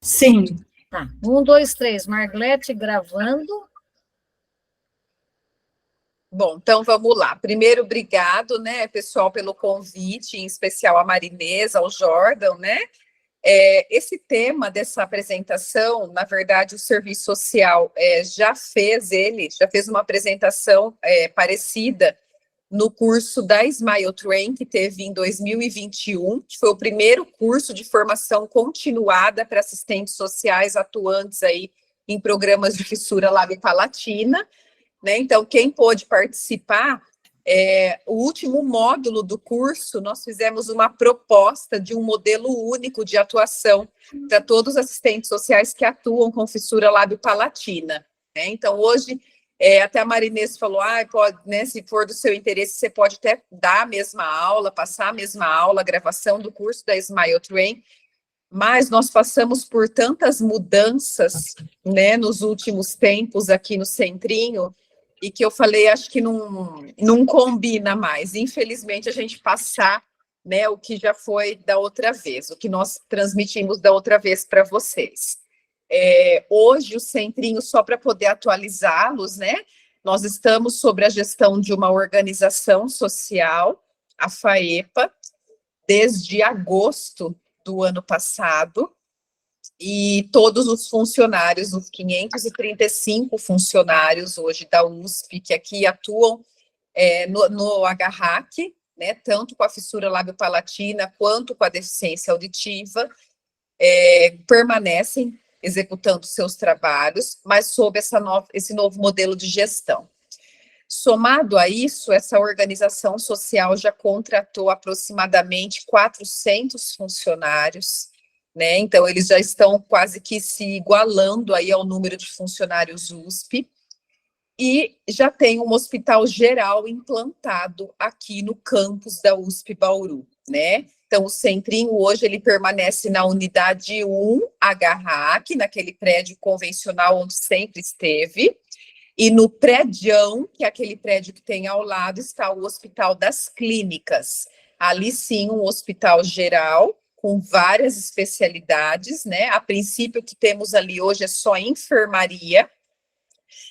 Sim. Tá. 1, 2, 3. Marglete gravando. Bom, então vamos lá. Primeiro, obrigado, né, pessoal, pelo convite, em especial a Marinesa, ao Jordan, né? Esse tema dessa apresentação, na verdade, o Serviço Social já fez uma apresentação parecida no curso da Smile Train, que teve em 2021, que foi o primeiro curso de formação continuada para assistentes sociais atuantes aí em programas de fissura lábio-palatina, né? Então, quem pôde participar, o último módulo do curso, nós fizemos uma proposta de um modelo único de atuação para todos os assistentes sociais que atuam com fissura lábio-palatina, né? Então, hoje, até a Marinês falou, pode, né, se for do seu interesse, você pode até dar a mesma aula, passar a mesma aula, a gravação do curso da Smile Train, mas nós passamos por tantas mudanças, né, nos últimos tempos aqui no Centrinho, e que eu falei, acho que não combina mais. Infelizmente, a gente passar, né, o que já foi da outra vez, o que nós transmitimos da outra vez para vocês. Hoje, o Centrinho, só para poder atualizá-los, né, nós estamos sob a gestão de uma organização social, a FAEPA, desde agosto do ano passado, e todos os funcionários, os 535 funcionários hoje da USP, que aqui atuam no HRAC, né, tanto com a fissura lábio-palatina quanto com a deficiência auditiva, permanecem executando seus trabalhos, mas sob esse novo modelo de gestão. Somado a isso, essa organização social já contratou aproximadamente 400 funcionários, né? Então, eles já estão quase que se igualando aí ao número de funcionários USP, e já tem um hospital geral implantado aqui no campus da USP Bauru, né? Então, o Centrinho hoje ele permanece na unidade 1, HRAC, naquele prédio convencional onde sempre esteve, e no prédião, que é aquele prédio que tem ao lado, está o Hospital das Clínicas. Ali sim, um hospital geral, com várias especialidades, né? A princípio, o que temos ali hoje é só enfermaria.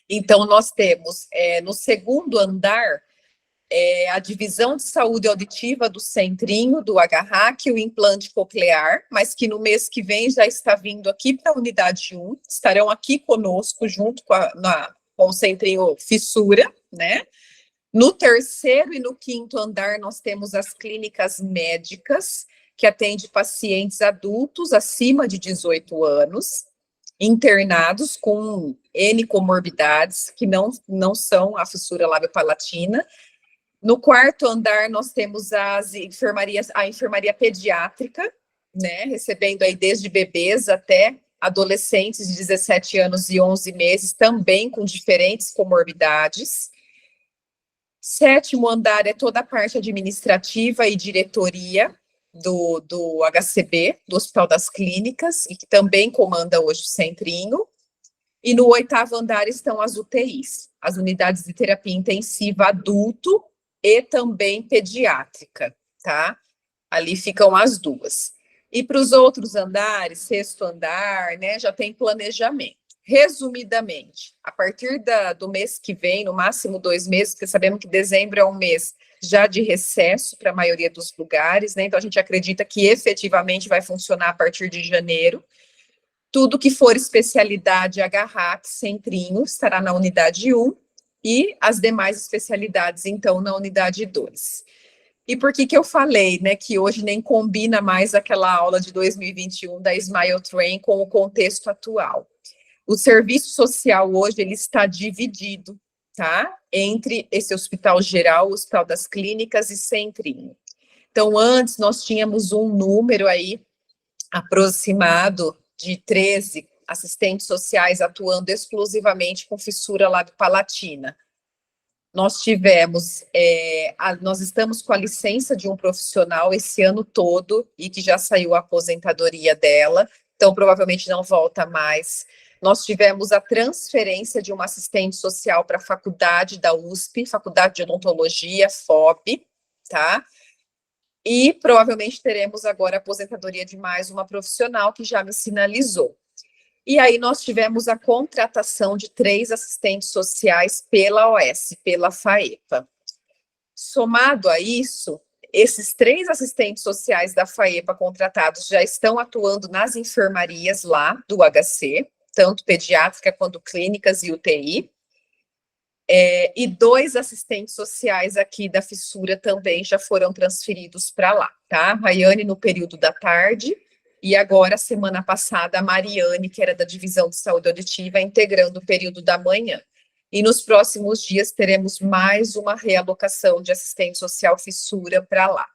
Então, nós temos, no segundo andar, a divisão de saúde auditiva do Centrinho, do HRAC, o implante coclear, mas que no mês que vem já está vindo aqui para a unidade 1, estarão aqui conosco, junto com o Centrinho Fissura, né? No terceiro e no quinto andar, nós temos as clínicas médicas, que atende pacientes adultos acima de 18 anos, internados com N comorbidades, que não são a fissura lábio-palatina. No quarto andar, nós temos a enfermaria pediátrica, né, recebendo aí desde bebês até adolescentes de 17 anos e 11 meses, também com diferentes comorbidades. Sétimo andar é toda a parte administrativa e diretoria do HCB, do Hospital das Clínicas, e que também comanda hoje o Centrinho. E no oitavo andar estão as UTIs, as unidades de terapia intensiva adulto e também pediátrica, tá? Ali ficam as duas. E para os outros andares, sexto andar, né, já tem planejamento. Resumidamente, a partir do mês que vem, no máximo 2 meses, porque sabemos que dezembro é um mês já de recesso para a maioria dos lugares, né? Então a gente acredita que efetivamente vai funcionar a partir de janeiro. Tudo que for especialidade HRAC, Centrinho, estará na unidade 1, e as demais especialidades, então, na unidade 2. E por que eu falei, né, que hoje nem combina mais aquela aula de 2021 da Smile Train com o contexto atual? O serviço social hoje, ele está dividido, tá? Entre esse hospital geral, o Hospital das Clínicas e Centrinho. Então, antes nós tínhamos um número aí aproximado de 13 assistentes sociais atuando exclusivamente com fissura lábio-palatina. Nós estamos com a licença de um profissional esse ano todo, e que já saiu a aposentadoria dela, então provavelmente não volta mais. Nós tivemos a transferência de uma assistente social para a faculdade da USP, Faculdade de Odontologia, FOB, tá? E provavelmente teremos agora a aposentadoria de mais uma profissional que já me sinalizou. E aí nós tivemos a contratação de 3 assistentes sociais pela OS, pela FAEPA. Somado a isso, esses 3 assistentes sociais da FAEPA contratados já estão atuando nas enfermarias lá do HC, tanto pediátrica quanto clínicas e UTI. E 2 assistentes sociais aqui da Fissura também já foram transferidos para lá, tá? A Rayane no período da tarde, e agora, semana passada, a Mariane, que era da Divisão de Saúde Auditiva, integrando o período da manhã. E nos próximos dias teremos mais uma realocação de assistente social Fissura para lá.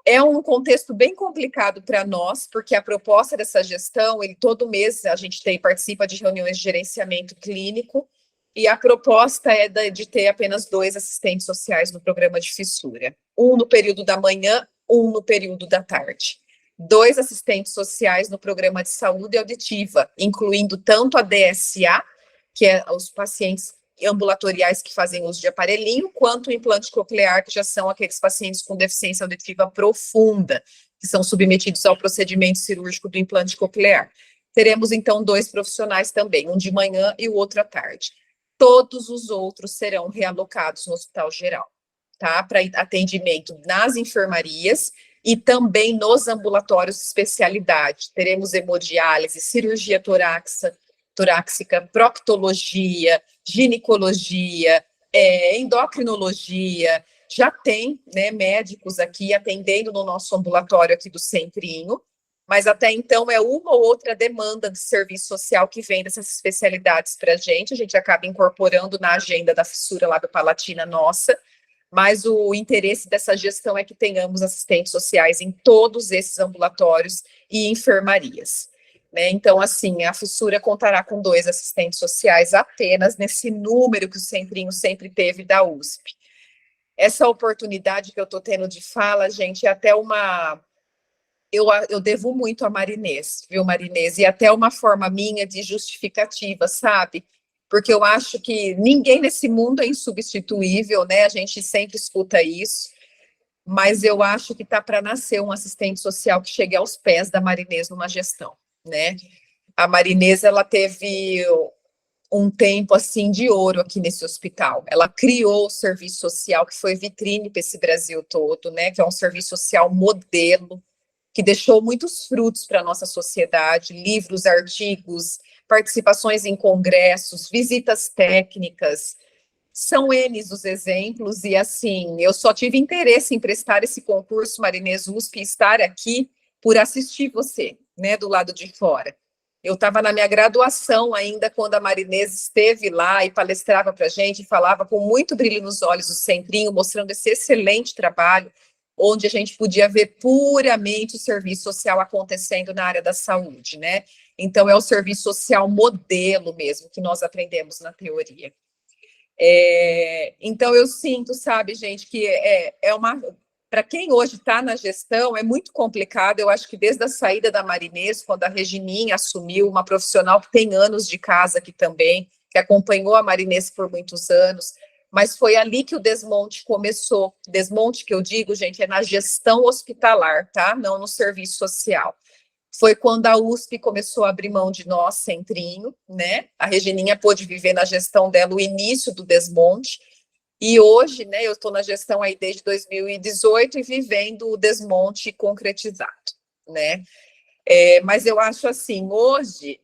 É um contexto bem complicado para nós, porque a proposta dessa gestão, todo mês a gente participa de reuniões de gerenciamento clínico, e a proposta é de ter apenas 2 assistentes sociais no programa de Fissura. Um no período da manhã, um no período da tarde. 2 assistentes sociais no programa de saúde auditiva, incluindo tanto a DSA, que é os pacientes ambulatoriais que fazem uso de aparelhinho, quanto o implante coclear, que já são aqueles pacientes com deficiência auditiva profunda, que são submetidos ao procedimento cirúrgico do implante coclear. Teremos, então, 2 profissionais também, um de manhã e o outro à tarde. Todos os outros serão realocados no Hospital Geral, tá? Para atendimento nas enfermarias e também nos ambulatórios de especialidade. Teremos hemodiálise, cirurgia torácica, proctologia, ginecologia, endocrinologia. Já tem, né, médicos aqui atendendo no nosso ambulatório aqui do Centrinho, mas até então é uma ou outra demanda de serviço social que vem dessas especialidades para a gente acaba incorporando na agenda da Fissura lá do Palatina nossa, mas o interesse dessa gestão é que tenhamos assistentes sociais em todos esses ambulatórios e enfermarias, né? Então, assim, a Fissura contará com 2 assistentes sociais apenas nesse número que o Centrinho sempre teve da USP. Essa oportunidade que eu estou tendo de fala, gente, é até uma... Eu devo muito a Marinês, viu, Marinês? E até uma forma minha de justificativa, sabe? Porque eu acho que ninguém nesse mundo é insubstituível, né? A gente sempre escuta isso, mas eu acho que está para nascer um assistente social que chegue aos pés da Marinês numa gestão, né? A Marinês, ela teve um tempo, assim, de ouro aqui nesse hospital. Ela criou o serviço social que foi vitrine para esse Brasil todo, né? Que é um serviço social modelo, que deixou muitos frutos para a nossa sociedade, livros, artigos, participações em congressos, visitas técnicas, são N's os exemplos, e assim, eu só tive interesse em prestar esse concurso Marinês USP e estar aqui por assistir você, né, do lado de fora. Eu estava na minha graduação ainda, quando a Marinês esteve lá e palestrava para a gente, falava com muito brilho nos olhos do Centrinho, mostrando esse excelente trabalho, onde a gente podia ver puramente o serviço social acontecendo na área da saúde, né? Então, é o serviço social modelo mesmo, que nós aprendemos na teoria. Então, eu sinto, sabe, gente, que para quem hoje está na gestão, é muito complicado. Eu acho que desde a saída da Marinês, quando a Regininha assumiu, uma profissional que tem anos de casa aqui também, que acompanhou a Marinês por muitos anos, mas foi ali que o desmonte começou. Desmonte que eu digo, gente, é na gestão hospitalar, tá? Não no serviço social. Foi quando a USP começou a abrir mão de nós, Centrinho, né? A Regininha pôde viver na gestão dela o início do desmonte, e hoje, né, eu estou na gestão aí desde 2018 e vivendo o desmonte concretizado, né? Mas eu acho assim, hoje,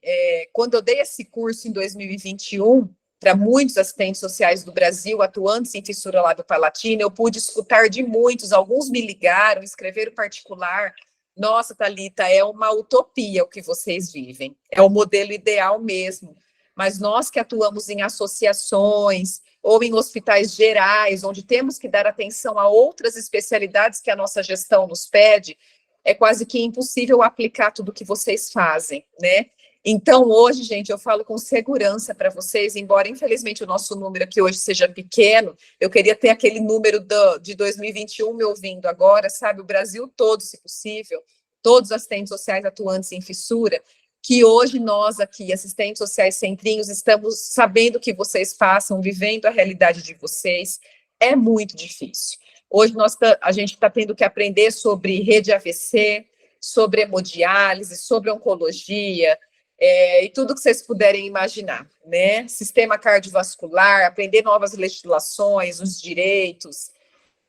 quando eu dei esse curso em 2021, para muitos assistentes sociais do Brasil, atuantes em fissura lábio-palatina, eu pude escutar de muitos, alguns me ligaram, escreveram particular: nossa, Thalita, é uma utopia o que vocês vivem, é o modelo ideal mesmo, mas nós que atuamos em associações ou em hospitais gerais, onde temos que dar atenção a outras especialidades que a nossa gestão nos pede, é quase que impossível aplicar tudo o que vocês fazem, né? Então, hoje, gente, eu falo com segurança para vocês, embora, infelizmente, o nosso número aqui hoje seja pequeno, eu queria ter aquele número de 2021 me ouvindo agora, sabe? O Brasil todo, se possível, todos os assistentes sociais atuantes em fissura, que hoje nós aqui, assistentes sociais Centrinhos, estamos sabendo que vocês façam, vivendo a realidade de vocês. É muito difícil. Hoje a gente está tendo que aprender sobre rede AVC, sobre hemodiálise, sobre oncologia, e tudo que vocês puderem imaginar, né? Sistema cardiovascular, aprender novas legislações, os direitos,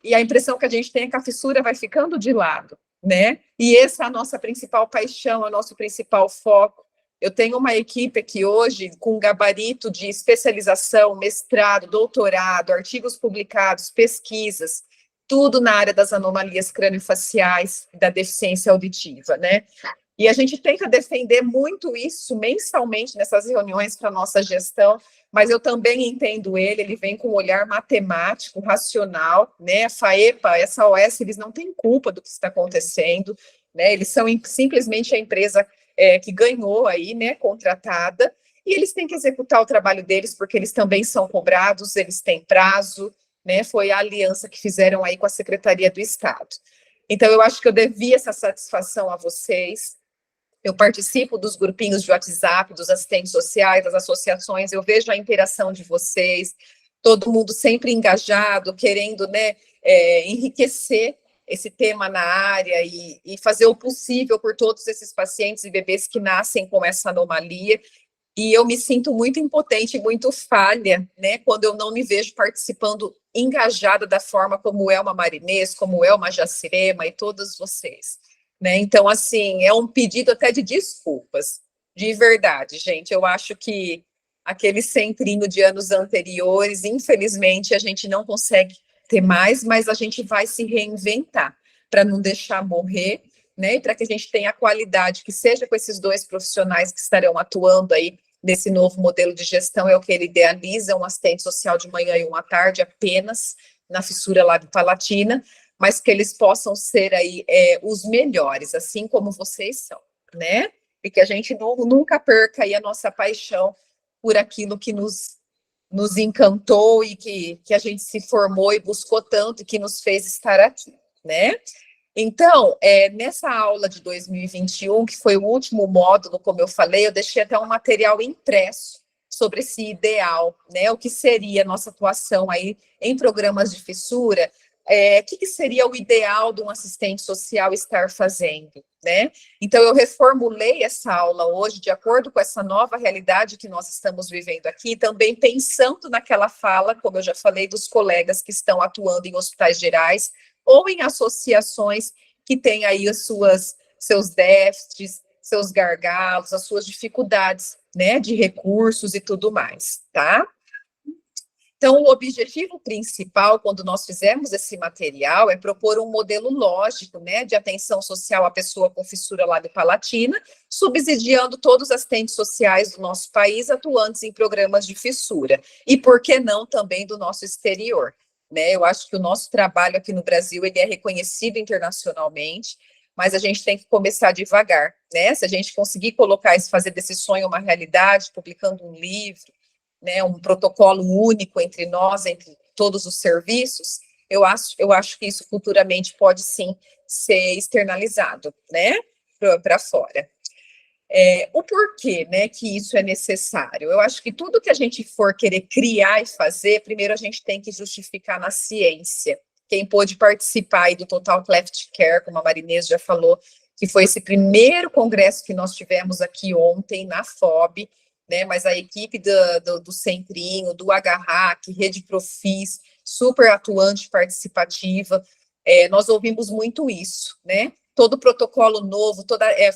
e a impressão que a gente tem é que a fissura vai ficando de lado, né? E essa é a nossa principal paixão, é o nosso principal foco. Eu tenho uma equipe aqui hoje com gabarito de especialização, mestrado, doutorado, artigos publicados, pesquisas, tudo na área das anomalias craniofaciais e da deficiência auditiva, né? E a gente tenta defender muito isso mensalmente nessas reuniões para a nossa gestão, mas eu também entendo ele vem com um olhar matemático, racional, né? A FAEPA, essa OS, eles não têm culpa do que está acontecendo, né? Eles são simplesmente a empresa que ganhou aí, né, contratada, e eles têm que executar o trabalho deles, porque eles também são cobrados, eles têm prazo, né? Foi a aliança que fizeram aí com a Secretaria do Estado. Então, eu acho que eu devia essa satisfação a vocês. Eu participo dos grupinhos de WhatsApp, dos assistentes sociais, das associações, eu vejo a interação de vocês, todo mundo sempre engajado, querendo, né, enriquecer esse tema na área e fazer o possível por todos esses pacientes e bebês que nascem com essa anomalia. E eu me sinto muito impotente, muito falha, né, quando eu não me vejo participando engajada da forma como é uma Marinês, como é uma Jacirema e todos vocês. Né? Então, assim, é um pedido até de desculpas, de verdade, gente. Eu acho que aquele centrinho de anos anteriores, infelizmente, a gente não consegue ter mais, mas a gente vai se reinventar para não deixar morrer, né? E para que a gente tenha a qualidade, que seja com esses dois profissionais que estarão atuando aí nesse novo modelo de gestão, é o que ele idealiza, um assistente social de manhã e um à tarde apenas, na fissura lábio-palatina, mas que eles possam ser aí os melhores, assim como vocês são, né? E que a gente nunca perca aí a nossa paixão por aquilo que nos encantou e que a gente se formou e buscou tanto e que nos fez estar aqui, né? Então, nessa aula de 2021, que foi o último módulo, como eu falei, eu deixei até um material impresso sobre esse ideal, né? O que seria a nossa atuação aí em programas de fissura, que seria o ideal de um assistente social estar fazendo, né? Então, eu reformulei essa aula hoje de acordo com essa nova realidade que nós estamos vivendo aqui, também pensando naquela fala, como eu já falei, dos colegas que estão atuando em hospitais gerais ou em associações que têm aí seus déficits, seus gargalos, as suas dificuldades, né, de recursos e tudo mais, tá? Então, o objetivo principal, quando nós fizemos esse material, é propor um modelo lógico, né, de atenção social à pessoa com fissura lábio-palatina, subsidiando todos os assistentes sociais do nosso país atuantes em programas de fissura, e por que não também do nosso exterior, né? Eu acho que o nosso trabalho aqui no Brasil, ele é reconhecido internacionalmente, mas a gente tem que começar devagar, né? Se a gente conseguir colocar isso, fazer desse sonho uma realidade, publicando um livro, né, um protocolo único entre nós, entre todos os serviços, eu acho que isso futuramente pode sim ser externalizado, né, para fora. O porquê, né, que isso é necessário? Eu acho que tudo que a gente for querer criar e fazer, primeiro a gente tem que justificar na ciência. Quem pôde participar aí do Total Cleft Care, como a Marinês já falou, que foi esse primeiro congresso que nós tivemos aqui ontem na FOB, né, mas a equipe do Centrinho, do HRAC, Rede Profis, super atuante, participativa, nós ouvimos muito isso, né? Todo protocolo novo,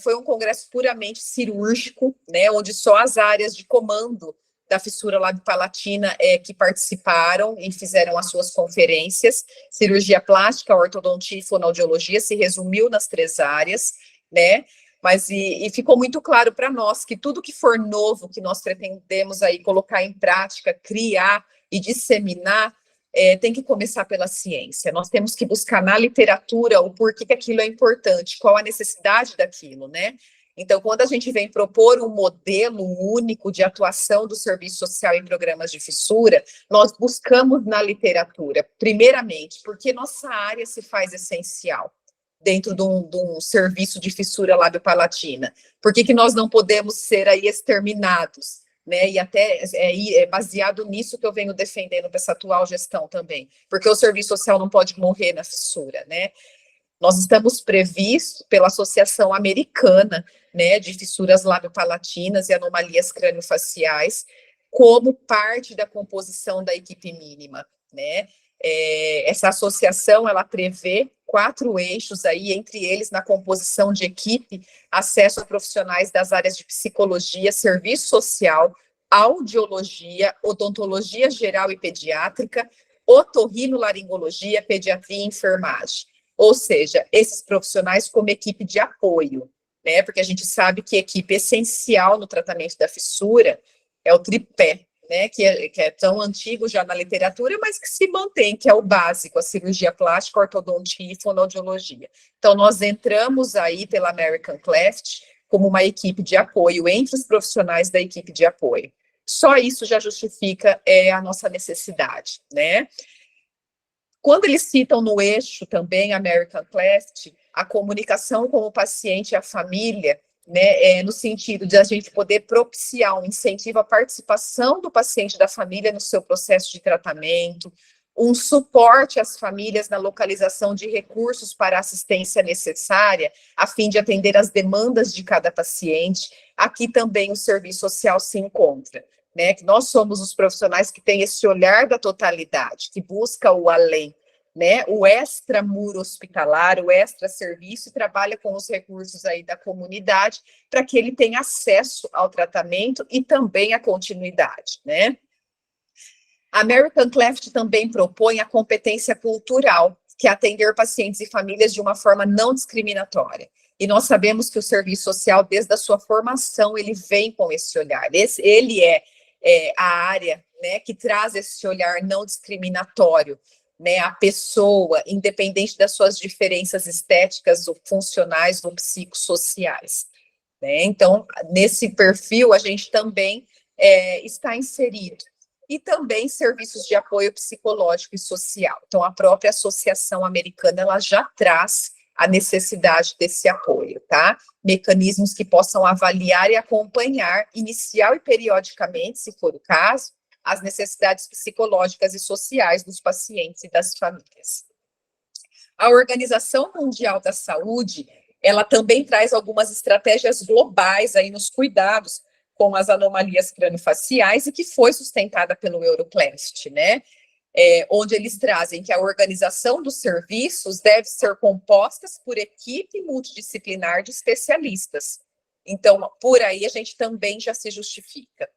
foi um congresso puramente cirúrgico, né, onde só as áreas de comando da fissura lábio-palatina que participaram e fizeram as suas conferências. Cirurgia plástica, ortodontia e fonoaudiologia se resumiu nas 3 áreas, né? Mas ficou muito claro para nós que tudo que for novo, que nós pretendemos aí colocar em prática, criar e disseminar, tem que começar pela ciência. Nós temos que buscar na literatura o porquê que aquilo é importante, qual a necessidade daquilo, né? Então, quando a gente vem propor um modelo único de atuação do serviço social em programas de fissura, nós buscamos na literatura, primeiramente, porque nossa área se faz essencial dentro de um serviço de fissura lábio-palatina? Por que nós não podemos ser aí exterminados? Né? E até é baseado nisso que eu venho defendendo para essa atual gestão também, porque o serviço social não pode morrer na fissura, né? Nós estamos previstos pela Associação Americana, né, de fissuras labiopalatinas e anomalias craniofaciais, como parte da composição da equipe mínima, né? Essa associação, ela prevê 4 eixos aí, entre eles, na composição de equipe, acesso a profissionais das áreas de psicologia, serviço social, audiologia, odontologia geral e pediátrica, otorrinolaringologia, pediatria e enfermagem. Ou seja, esses profissionais como equipe de apoio, né? Porque a gente sabe que equipe essencial no tratamento da fissura é o tripé, né, que é tão antigo já na literatura, mas que se mantém, que é o básico, a cirurgia plástica, a ortodontia e fonoaudiologia. Então, nós entramos aí pela American Cleft como uma equipe de apoio, entre os profissionais da equipe de apoio. Só isso já justifica a nossa necessidade, né? Quando eles citam no eixo também, American Cleft, a comunicação com o paciente e a família, né, no sentido de a gente poder propiciar um incentivo à participação do paciente e da família no seu processo de tratamento, um suporte às famílias na localização de recursos para a assistência necessária, a fim de atender às demandas de cada paciente. Aqui também o serviço social se encontra, né, que nós somos os profissionais que têm esse olhar da totalidade, que busca o além, né, o extra-muro hospitalar, o extra-serviço, e trabalha com os recursos aí da comunidade para que ele tenha acesso ao tratamento e também à continuidade, né. A American Cleft também propõe a competência cultural, que é atender pacientes e famílias de uma forma não discriminatória. E nós sabemos que o serviço social, desde a sua formação, ele vem com esse olhar. Ele é a área, né, que traz esse olhar não discriminatório, né, a pessoa, independente das suas diferenças estéticas, ou funcionais ou psicossociais, né? Então, nesse perfil, a gente também está inserido. E também serviços de apoio psicológico e social. Então, a própria Associação Americana, ela já traz a necessidade desse apoio, tá? Mecanismos que possam avaliar e acompanhar, inicial e periodicamente, se for o caso, as necessidades psicológicas e sociais dos pacientes e das famílias. A Organização Mundial da Saúde, ela também traz algumas estratégias globais aí nos cuidados com as anomalias craniofaciais e que foi sustentada pelo Euroclast, né? Onde eles trazem que a organização dos serviços deve ser composta por equipe multidisciplinar de especialistas. Então, por aí a gente também já se justifica.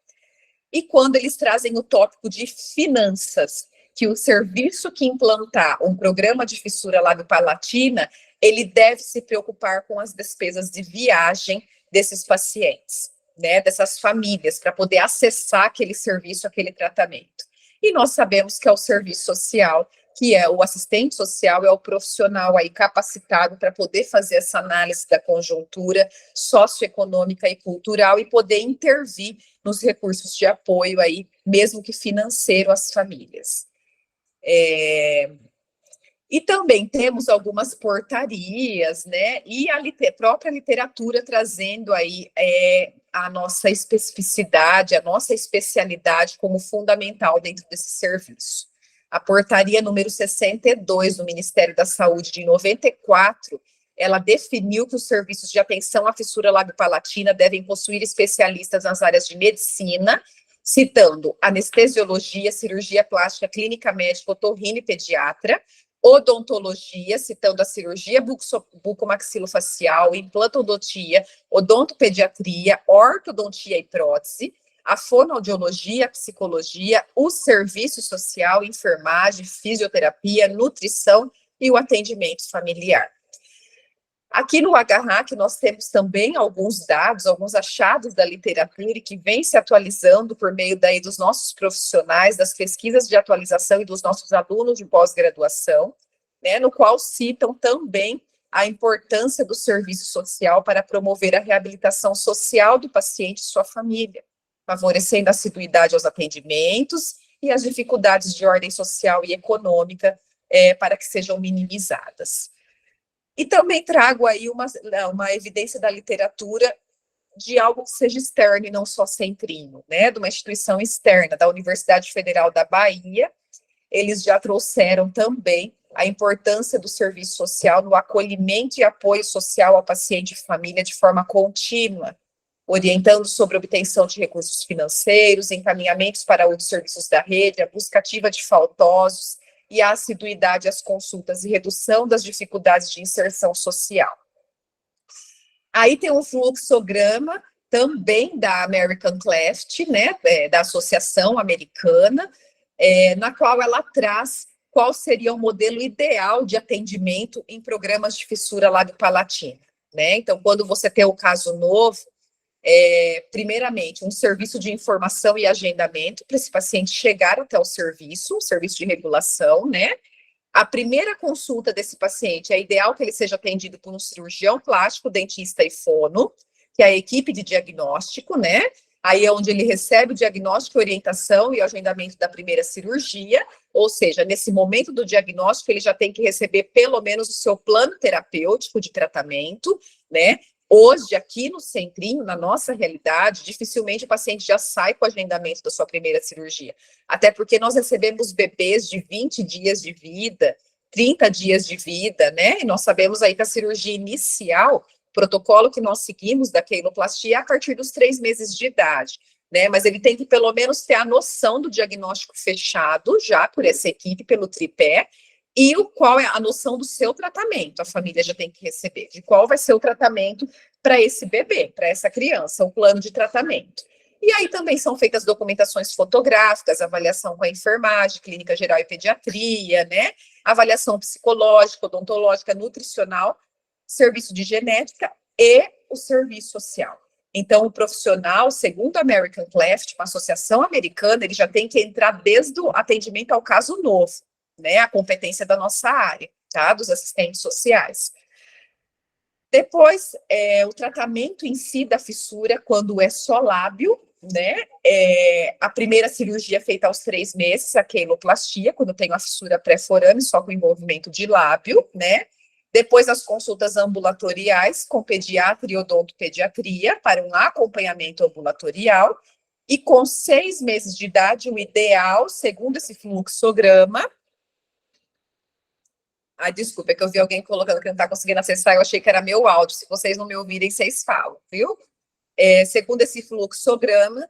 E quando eles trazem o tópico de finanças, que o serviço que implantar um programa de fissura labiopalatina, ele deve se preocupar com as despesas de viagem desses pacientes, né, dessas famílias, para poder acessar aquele serviço, aquele tratamento. E nós sabemos que é o serviço social, que é o assistente social, é o profissional aí capacitado para poder fazer essa análise da conjuntura socioeconômica e cultural e poder intervir nos recursos de apoio aí, mesmo que financeiro, às famílias. E também temos algumas portarias, né, e a própria literatura trazendo aí a nossa especificidade, a nossa especialidade como fundamental dentro desse serviço. A portaria número 62 do Ministério da Saúde, de 94, ela definiu que os serviços de atenção à fissura labiopalatina devem possuir especialistas nas áreas de medicina, citando anestesiologia, cirurgia plástica, clínica médica, otorrino e pediatra, odontologia, citando a cirurgia bucomaxilofacial, implantodontia, odontopediatria, ortodontia e prótese, a fonoaudiologia, a psicologia, o serviço social, enfermagem, fisioterapia, nutrição e o atendimento familiar. Aqui no HRAC nós temos também alguns dados, alguns achados da literatura e que vem se atualizando por meio daí dos nossos profissionais, das pesquisas de atualização e dos nossos alunos de pós-graduação, né, no qual citam também a importância do serviço social para promover a reabilitação social do paciente e sua família, favorecendo a assiduidade aos atendimentos e as dificuldades de ordem social e econômica para que sejam minimizadas. E também trago aí uma evidência da literatura de algo que seja externo e não só centrino, né, de uma instituição externa, da Universidade Federal da Bahia. Eles já trouxeram também a importância do serviço social no acolhimento e apoio social ao paciente e família de forma contínua, orientando sobre a obtenção de recursos financeiros, encaminhamentos para outros serviços da rede, a busca ativa de faltosos e a assiduidade às consultas e redução das dificuldades de inserção social. Aí tem um fluxograma também da American Cleft, né, da Associação Americana, na qual ela traz qual seria o modelo ideal de atendimento em programas de fissura lábio-palatina, né? Então, quando você tem o caso novo, primeiramente, um serviço de informação e agendamento para esse paciente chegar até o serviço de regulação, né? A primeira consulta desse paciente é ideal que ele seja atendido por um cirurgião plástico, dentista e fono, que é a equipe de diagnóstico, né? Aí é onde ele recebe o diagnóstico, orientação e o agendamento da primeira cirurgia, ou seja, nesse momento do diagnóstico, ele já tem que receber pelo menos o seu plano terapêutico de tratamento, né? Hoje, aqui no Centrinho, na nossa realidade, dificilmente o paciente já sai com o agendamento da sua primeira cirurgia. Até porque nós recebemos bebês de 20 dias de vida, 30 dias de vida, né? E nós sabemos aí que a cirurgia inicial, o protocolo que nós seguimos da queiloplastia é a partir dos 3 meses de idade, né? Mas ele tem que pelo menos ter a noção do diagnóstico fechado já por essa equipe, pelo tripé, e qual é a noção do seu tratamento, a família já tem que receber, de qual vai ser o tratamento para esse bebê, para essa criança, o plano de tratamento. E aí também são feitas documentações fotográficas, avaliação com a enfermagem, clínica geral e pediatria, né? Avaliação psicológica, odontológica, nutricional, serviço de genética e o serviço social. Então, o profissional, segundo a American Cleft, uma associação americana, ele já tem que entrar desde o atendimento ao caso novo, né, a competência da nossa área, tá, dos assistentes sociais. Depois, o tratamento em si da fissura, quando é só lábio, né, a primeira cirurgia feita aos 3 meses, a queiloplastia, quando tem uma fissura pré-forame, só com envolvimento de lábio, né, depois as consultas ambulatoriais com pediatra e odontopediatria para um acompanhamento ambulatorial, e com 6 meses de idade, o ideal, segundo esse fluxograma. Desculpa, é que eu vi alguém colocando que não está conseguindo acessar, eu achei que era meu áudio. Se vocês não me ouvirem, vocês falam, viu? Segundo esse fluxograma,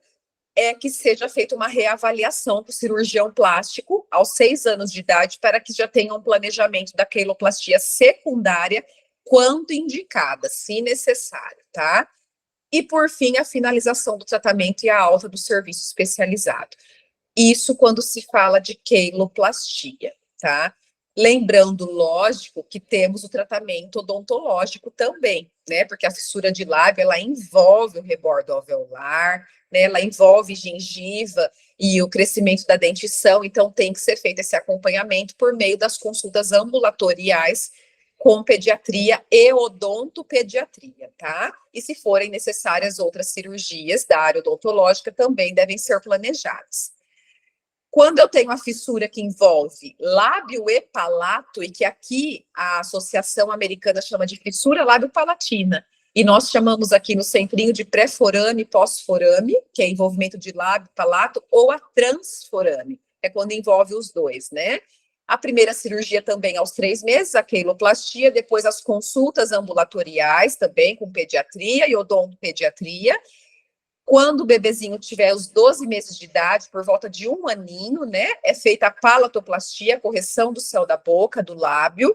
que seja feita uma reavaliação para o cirurgião plástico aos 6 anos de idade, para que já tenha um planejamento da queiloplastia secundária, quando indicada, se necessário, tá? E, por fim, a finalização do tratamento e a alta do serviço especializado. Isso quando se fala de queiloplastia, tá? Lembrando, lógico, que temos o tratamento odontológico também, né? Porque a fissura de lábio, ela envolve o rebordo alveolar, né? Ela envolve gengiva e o crescimento da dentição, então tem que ser feito esse acompanhamento por meio das consultas ambulatoriais com pediatria e odontopediatria, tá? E se forem necessárias outras cirurgias da área odontológica, também devem ser planejadas. Quando eu tenho a fissura que envolve lábio e palato, e que aqui a Associação Americana chama de fissura lábio-palatina, e nós chamamos aqui no Centrinho de pré-forame e pós-forame, que é envolvimento de lábio e palato, ou a transforame, que é quando envolve os dois, né? A primeira cirurgia também aos 3 meses, a queiloplastia, depois as consultas ambulatoriais também com pediatria e odontopediatria. Quando o bebezinho tiver os 12 meses de idade, por volta de 1 aninho, né, é feita a palatoplastia, correção do céu da boca, do lábio.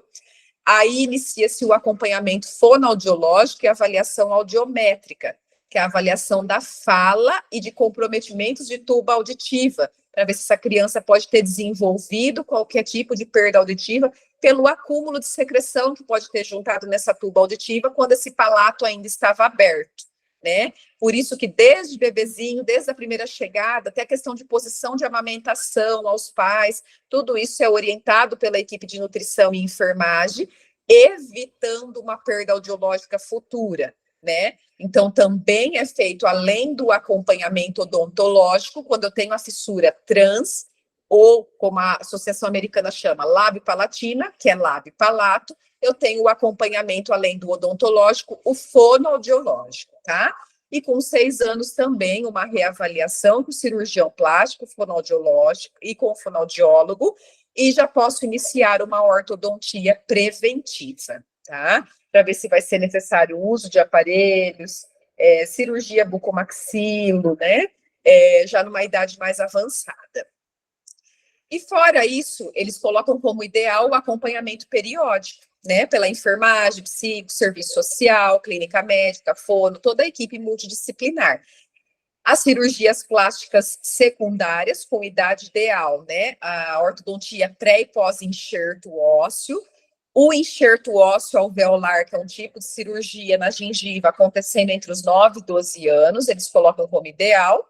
Aí inicia-se o acompanhamento fonoaudiológico e avaliação audiométrica, que é a avaliação da fala e de comprometimentos de tuba auditiva, para ver se essa criança pode ter desenvolvido qualquer tipo de perda auditiva pelo acúmulo de secreção que pode ter juntado nessa tuba auditiva quando esse palato ainda estava aberto, né? Por isso que desde bebezinho, desde a primeira chegada, até a questão de posição de amamentação aos pais, tudo isso é orientado pela equipe de nutrição e enfermagem, evitando uma perda audiológica futura, né? Então, também é feito, além do acompanhamento odontológico, quando eu tenho a fissura trans, ou como a Associação Americana chama, lábio-palatina, que é lábio e palato, eu tenho o acompanhamento, além do odontológico, o fonoaudiológico, tá? E com 6 anos também, uma reavaliação com o cirurgião plástico, fonoaudiológico e com o fonoaudiólogo, e já posso iniciar uma ortodontia preventiva, tá? Para ver se vai ser necessário o uso de aparelhos, cirurgia bucomaxilo, né? Já numa idade mais avançada. E fora isso, eles colocam como ideal o acompanhamento periódico, né? Pela enfermagem, psico, serviço social, clínica médica, fono, toda a equipe multidisciplinar. As cirurgias plásticas secundárias com idade ideal, né? A ortodontia pré e pós-enxerto ósseo, o enxerto ósseo alveolar, que é um tipo de cirurgia na gengiva acontecendo entre os 9 e 12 anos, eles colocam como ideal.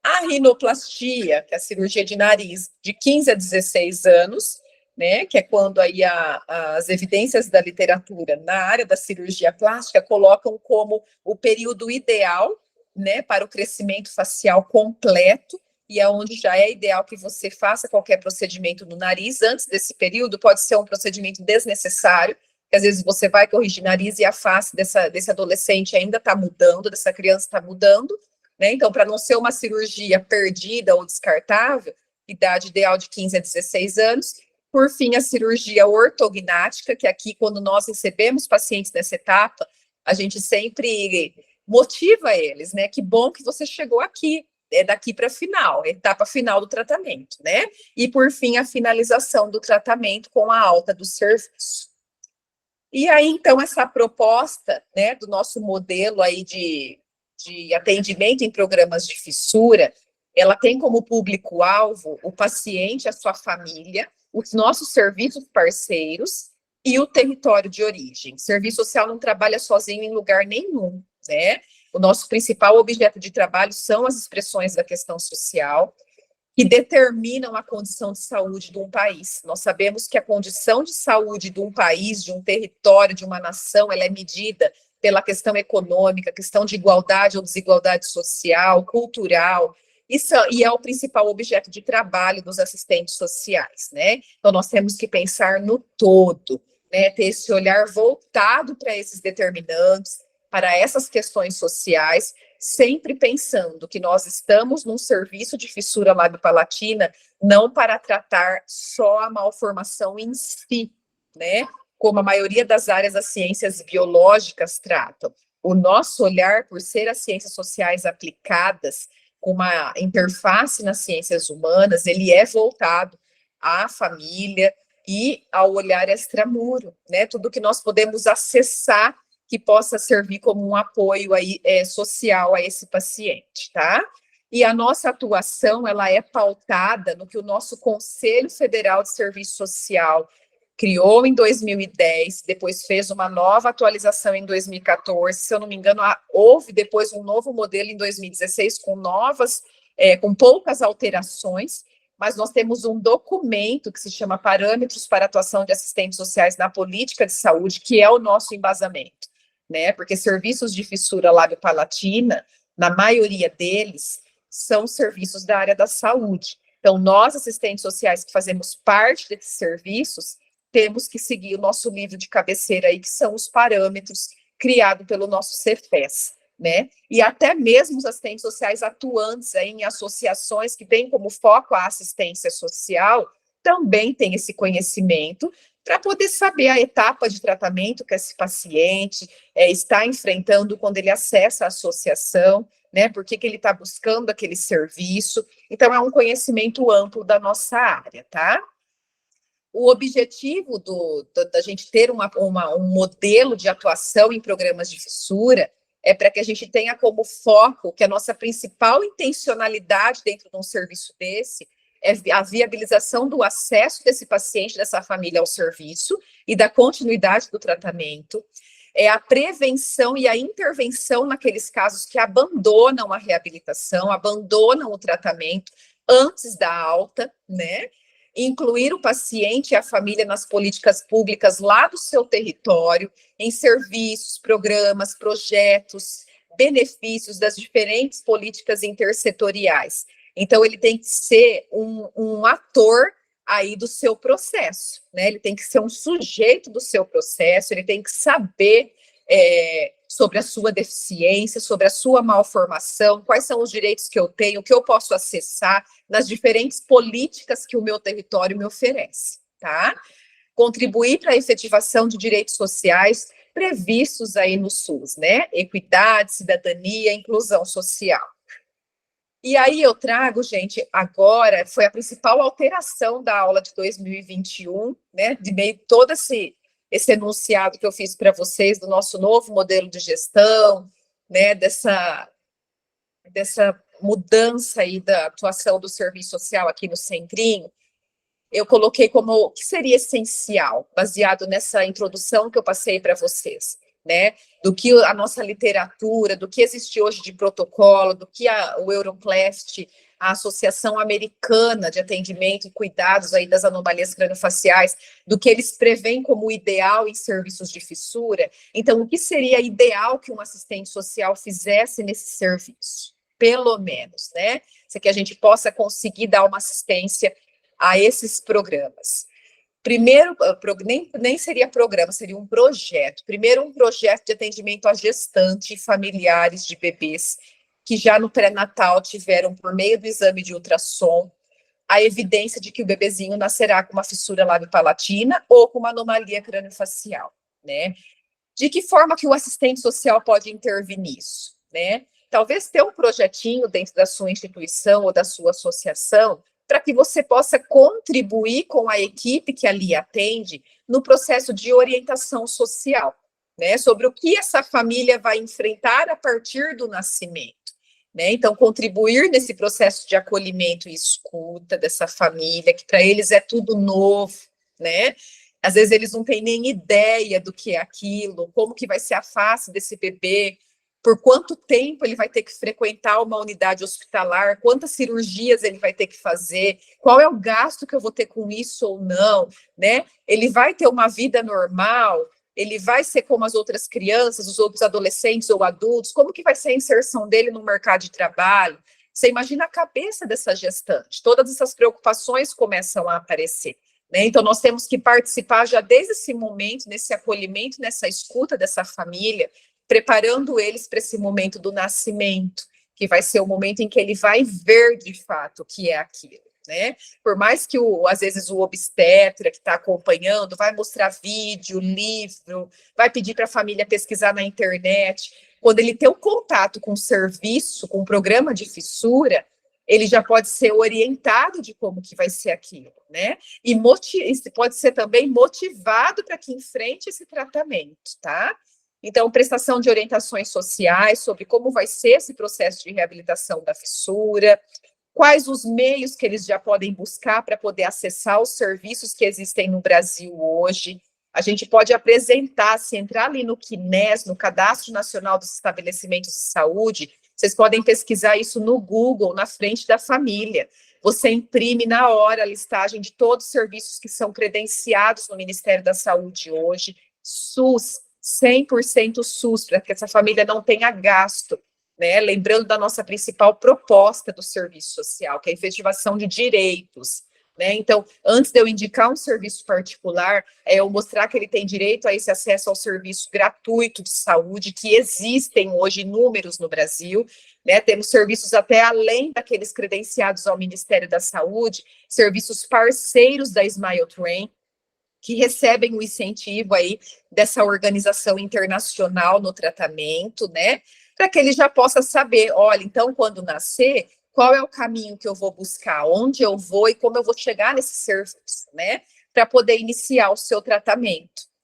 A rinoplastia, que é a cirurgia de nariz, de 15 a 16 anos, né, que é quando aí as evidências da literatura na área da cirurgia plástica colocam como o período ideal, né, para o crescimento facial completo, e é onde já é ideal que você faça qualquer procedimento no nariz. Antes desse período, pode ser um procedimento desnecessário, que às vezes você vai corrigir nariz e a face desse adolescente ainda está mudando, dessa criança está mudando, né? Então, para não ser uma cirurgia perdida ou descartável, idade ideal de 15 a 16 anos. Por fim, a cirurgia ortognática, que aqui, quando nós recebemos pacientes nessa etapa, a gente sempre motiva eles, né? Que bom que você chegou aqui, daqui para a final, etapa final do tratamento, né? E, por fim, a finalização do tratamento com a alta do serviço. E aí, então, essa proposta, né, do nosso modelo aí de atendimento em programas de fissura, ela tem como público-alvo o paciente, a sua família, os nossos serviços parceiros e o território de origem. O serviço social não trabalha sozinho em lugar nenhum, né? O nosso principal objeto de trabalho são as expressões da questão social, que determinam a condição de saúde de um país. Nós sabemos que a condição de saúde de um país, de um território, de uma nação, ela é medida pela questão econômica, questão de igualdade ou desigualdade social, cultural, e é o principal objeto de trabalho dos assistentes sociais, né? Então, nós temos que pensar no todo, né? Ter esse olhar voltado para esses determinantes, para essas questões sociais, sempre pensando que nós estamos num serviço de fissura lábio-palatina não para tratar só a malformação em si, né? Como a maioria das áreas das ciências biológicas tratam. O nosso olhar, por ser as ciências sociais aplicadas com uma interface nas ciências humanas, ele é voltado à família e ao olhar extramuro, né? Tudo que nós podemos acessar que possa servir como um apoio aí, social a esse paciente, tá? E a nossa atuação, ela é pautada no que o nosso Conselho Federal de Serviço Social criou em 2010, depois fez uma nova atualização em 2014, se eu não me engano, houve depois um novo modelo em 2016 com poucas alterações, mas nós temos um documento que se chama Parâmetros para Atuação de Assistentes Sociais na Política de Saúde, que é o nosso embasamento, né? Porque serviços de fissura lábio-palatina, na maioria deles, são serviços da área da saúde. Então, nós, assistentes sociais que fazemos parte desses serviços, temos que seguir o nosso livro de cabeceira aí, que são os parâmetros criados pelo nosso Cefes, né? E até mesmo os assistentes sociais atuantes aí em associações que têm como foco a assistência social, também têm esse conhecimento para poder saber a etapa de tratamento que esse paciente está enfrentando quando ele acessa a associação, né? Por que ele está buscando aquele serviço. Então, é um conhecimento amplo da nossa área, tá? O objetivo da gente ter um modelo de atuação em programas de fissura é para que a gente tenha como foco que a nossa principal intencionalidade dentro de um serviço desse é a viabilização do acesso desse paciente, dessa família ao serviço e da continuidade do tratamento, é a prevenção e a intervenção naqueles casos que abandonam a reabilitação, abandonam o tratamento antes da alta, né? Incluir o paciente e a família nas políticas públicas lá do seu território, em serviços, programas, projetos, benefícios das diferentes políticas intersetoriais. Então, ele tem que ser um ator aí do seu processo, né? Ele tem que ser um sujeito do seu processo, ele tem que saber sobre a sua deficiência, sobre a sua malformação, quais são os direitos que eu tenho, o que eu posso acessar nas diferentes políticas que o meu território me oferece, tá? Contribuir para a efetivação de direitos sociais previstos aí no SUS, né? Equidade, cidadania, inclusão social. E aí eu trago, gente, agora, foi a principal alteração da aula de 2021, né? De meio todo esse enunciado que eu fiz para vocês do nosso novo modelo de gestão, né? Dessa mudança aí da atuação do serviço social aqui no Centrinho. Eu coloquei como o que seria essencial, baseado nessa introdução que eu passei para vocês, né? Do que a nossa literatura, do que existe hoje de protocolo, do que o Euroclast, a Associação Americana de Atendimento e Cuidados aí das Anomalias Craniofaciais, do que eles preveem como ideal em serviços de fissura. Então, o que seria ideal que um assistente social fizesse nesse serviço? Pelo menos, né? Se que a gente possa conseguir dar uma assistência a esses programas. Primeiro, nem seria programa, seria um projeto. Primeiro, um projeto de atendimento à gestante e familiares de bebês que já no pré-natal tiveram, por meio do exame de ultrassom, a evidência de que o bebezinho nascerá com uma fissura lábio-palatina ou com uma anomalia craniofacial, né? De que forma que o assistente social pode intervir nisso, né? Talvez ter um projetinho dentro da sua instituição ou da sua associação para que você possa contribuir com a equipe que ali atende no processo de orientação social, né, sobre o que essa família vai enfrentar a partir do nascimento, né? Então, contribuir nesse processo de acolhimento e escuta dessa família, que para eles é tudo novo, né? Às vezes eles não têm nem ideia do que é aquilo, como que vai ser a face desse bebê, por quanto tempo ele vai ter que frequentar uma unidade hospitalar, quantas cirurgias ele vai ter que fazer, qual é o gasto que eu vou ter com isso ou não, né? Ele vai ter uma vida normal, ele vai ser como as outras crianças, os outros adolescentes ou adultos, como que vai ser a inserção dele no mercado de trabalho? Você imagina a cabeça dessa gestante, todas essas preocupações começam a aparecer, né? Então, nós temos que participar já desde esse momento, nesse acolhimento, nessa escuta dessa família, preparando eles para esse momento do nascimento, que vai ser o momento em que ele vai ver de fato o que é aquilo, né? Por mais que, às vezes, o obstetra que está acompanhando vai mostrar vídeo, livro, vai pedir para a família pesquisar na internet, quando ele tem um contato com o serviço, com o programa de fissura, ele já pode ser orientado de como que vai ser aquilo, né? E pode ser também motivado para que enfrente esse tratamento, tá? Então, prestação de orientações sociais sobre como vai ser esse processo de reabilitação da fissura, quais os meios que eles já podem buscar para poder acessar os serviços que existem no Brasil hoje. A gente pode apresentar, se entrar ali no CNES, no Cadastro Nacional dos Estabelecimentos de Saúde, vocês podem pesquisar isso no Google, na frente da família. Você imprime na hora a listagem de todos os serviços que são credenciados no Ministério da Saúde hoje, SUS, 100% SUS, para que essa família não tenha gasto, né? Lembrando da nossa principal proposta do serviço social, que é a efetivação de direitos, né? Então, antes de eu indicar um serviço particular, é eu mostrar que ele tem direito a esse acesso ao serviço gratuito de saúde, que existem hoje inúmeros no Brasil, né? Temos serviços até além daqueles credenciados ao Ministério da Saúde, serviços parceiros da Smile Train, que recebem o incentivo aí dessa organização internacional no tratamento, né? Para que ele já possa saber, olha, então, quando nascer, qual é o caminho que eu vou buscar, onde eu vou e como eu vou chegar nesse serviço, né? Para poder iniciar o seu tratamento.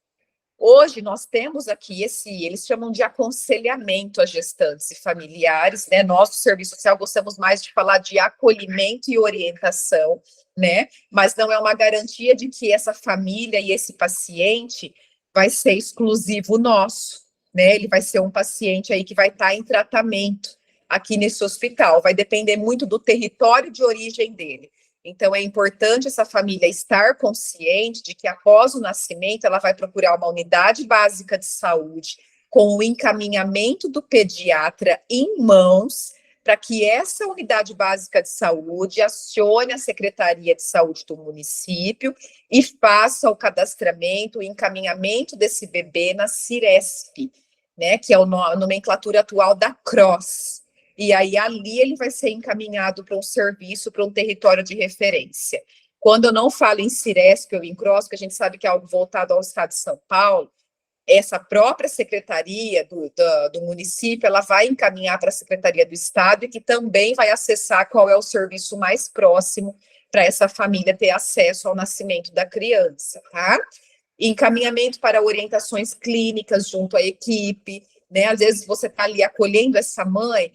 Hoje, nós temos aqui eles chamam de aconselhamento a gestantes e familiares, né? Nós, do Serviço Social, gostamos mais de falar de acolhimento e orientação, né? Mas não é uma garantia de que essa família e esse paciente vai ser exclusivo nosso, né? Ele vai ser um paciente aí que vai estar em tratamento aqui nesse hospital, vai depender muito do território de origem dele. Então, é importante essa família estar consciente de que, após o nascimento, ela vai procurar uma unidade básica de saúde com o encaminhamento do pediatra em mãos, para que essa unidade básica de saúde acione a Secretaria de Saúde do município e faça o cadastramento, o encaminhamento desse bebê na Ciresp, né, que é a nomenclatura atual da CROSS. E aí, ali, ele vai ser encaminhado para um serviço, para um território de referência. Quando eu não falo em Ciresp ou em CROSS, que a gente sabe que é algo voltado ao estado de São Paulo, essa própria secretaria do município, ela vai encaminhar para a Secretaria do Estado e que também vai acessar qual é o serviço mais próximo para essa família ter acesso ao nascimento da criança, tá? Encaminhamento para orientações clínicas junto à equipe, né? Às vezes você está ali acolhendo essa mãe,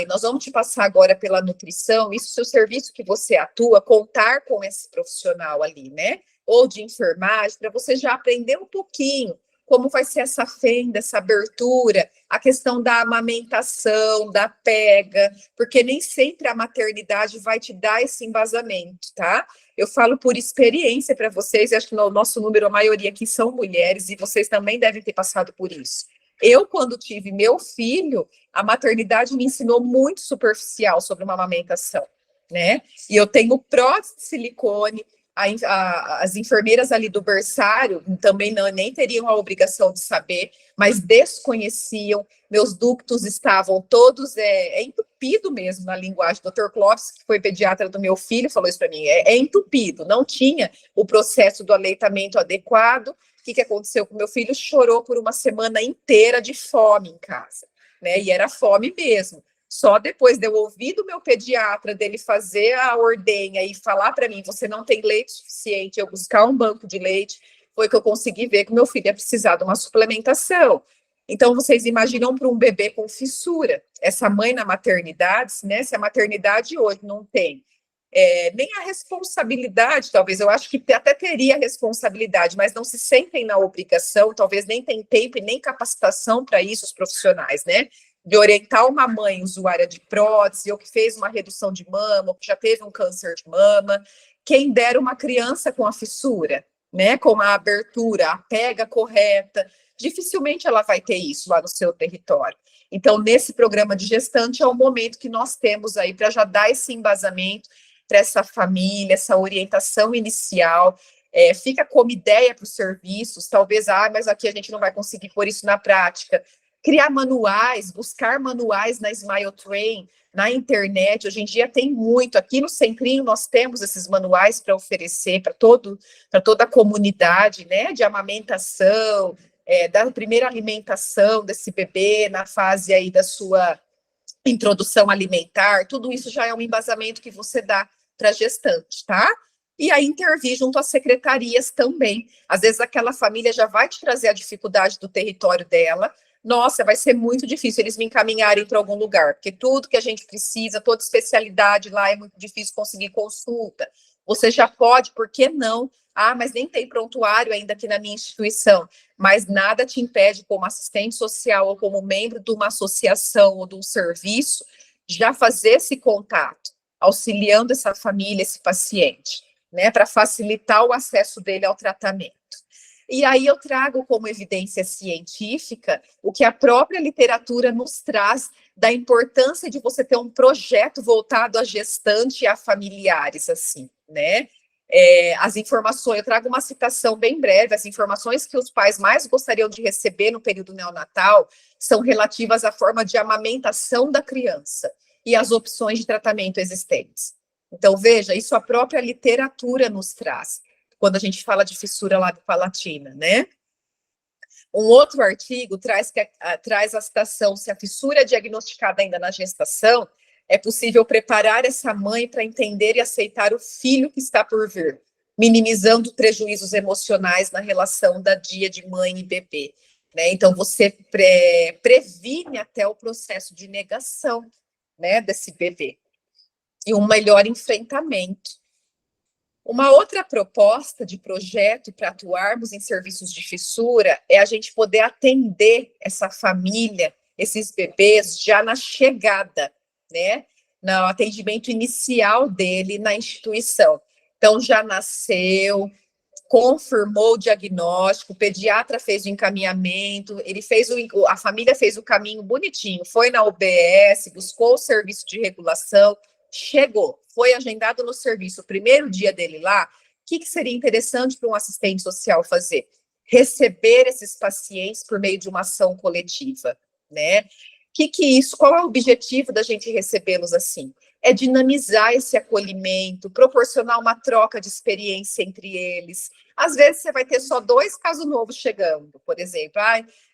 nós vamos te passar agora pela nutrição, isso é o serviço que você atua, contar com esse profissional ali, né? Ou de enfermagem, para você já aprender um pouquinho como vai ser essa fenda, essa abertura, a questão da amamentação, da pega, porque nem sempre a maternidade vai te dar esse embasamento, tá? Eu falo por experiência para vocês, acho que no nosso número, a maioria aqui são mulheres, e vocês também devem ter passado por isso. Eu, quando tive meu filho, a maternidade me ensinou muito superficial sobre uma amamentação, né? E eu tenho prótese de silicone, as enfermeiras ali do berçário também nem teriam a obrigação de saber, mas desconheciam, meus ductos estavam todos entupido mesmo na linguagem. O Dr. Clóvis, que foi pediatra do meu filho, falou isso para mim, é entupido, não tinha o processo do aleitamento adequado. O que aconteceu com meu filho? Chorou por uma semana inteira de fome em casa, né? E era fome mesmo. Só depois de eu ouvir do meu pediatra, dele fazer a ordenha e falar para mim, você não tem leite suficiente, eu buscar um banco de leite, foi que eu consegui ver que meu filho ia precisar de uma suplementação. Então, vocês imaginam para um bebê com fissura, essa mãe na maternidade, né? Se a maternidade hoje não tem nem a responsabilidade, talvez, eu acho que até teria responsabilidade, mas não se sentem na obrigação, talvez nem tem tempo e nem capacitação para isso os profissionais, né? De orientar uma mãe usuária de prótese, ou que fez uma redução de mama, ou que já teve um câncer de mama, quem dera uma criança com a fissura, né, com a abertura, a pega correta, dificilmente ela vai ter isso lá no seu território. Então, nesse programa de gestante, é o momento que nós temos aí para já dar esse embasamento para essa família, essa orientação inicial, fica como ideia para os serviços, talvez, mas aqui a gente não vai conseguir pôr isso na prática. Criar manuais, buscar manuais na Smile Train, na internet, hoje em dia tem muito, aqui no Centrinho nós temos esses manuais para oferecer para toda a comunidade, né, de amamentação, da primeira alimentação desse bebê, na fase aí da sua introdução alimentar, tudo isso já é um embasamento que você dá para a gestante, tá? E aí intervir junto às secretarias também. Às vezes aquela família já vai te trazer a dificuldade do território dela. Nossa, vai ser muito difícil eles me encaminharem para algum lugar, porque tudo que a gente precisa, toda especialidade lá é muito difícil conseguir consulta. Você já pode, por que não? Mas nem tem prontuário ainda aqui na minha instituição. Mas nada te impede, como assistente social ou como membro de uma associação ou de um serviço, já fazer esse contato, auxiliando essa família, esse paciente, né, para facilitar o acesso dele ao tratamento. E aí eu trago como evidência científica o que a própria literatura nos traz da importância de você ter um projeto voltado à gestante e a familiares, assim, né? As informações, eu trago uma citação bem breve, as informações que os pais mais gostariam de receber no período neonatal são relativas à forma de amamentação da criança e as opções de tratamento existentes. Então, veja, isso a própria literatura nos traz, quando a gente fala de fissura lábio-palatina, né? Um outro artigo traz a citação, se a fissura é diagnosticada ainda na gestação, é possível preparar essa mãe para entender e aceitar o filho que está por vir, minimizando prejuízos emocionais na relação da dia de mãe e bebê, né? Então, você previne até o processo de negação, né, desse bebê. E um melhor enfrentamento. Uma outra proposta de projeto para atuarmos em serviços de fissura é a gente poder atender essa família, esses bebês, já na chegada, né? No atendimento inicial dele na instituição. Então, já nasceu, confirmou o diagnóstico, o pediatra fez o encaminhamento, a família fez o caminho bonitinho, foi na UBS, buscou o serviço de regulação, chegou, foi agendado no serviço, o primeiro dia dele lá. O que seria interessante para um assistente social fazer? receber esses pacientes por meio de uma ação coletiva, né? Qual é o objetivo da gente recebê-los assim? É dinamizar esse acolhimento, proporcionar uma troca de experiência entre eles. Às vezes você vai ter só 2 casos novos chegando, por exemplo.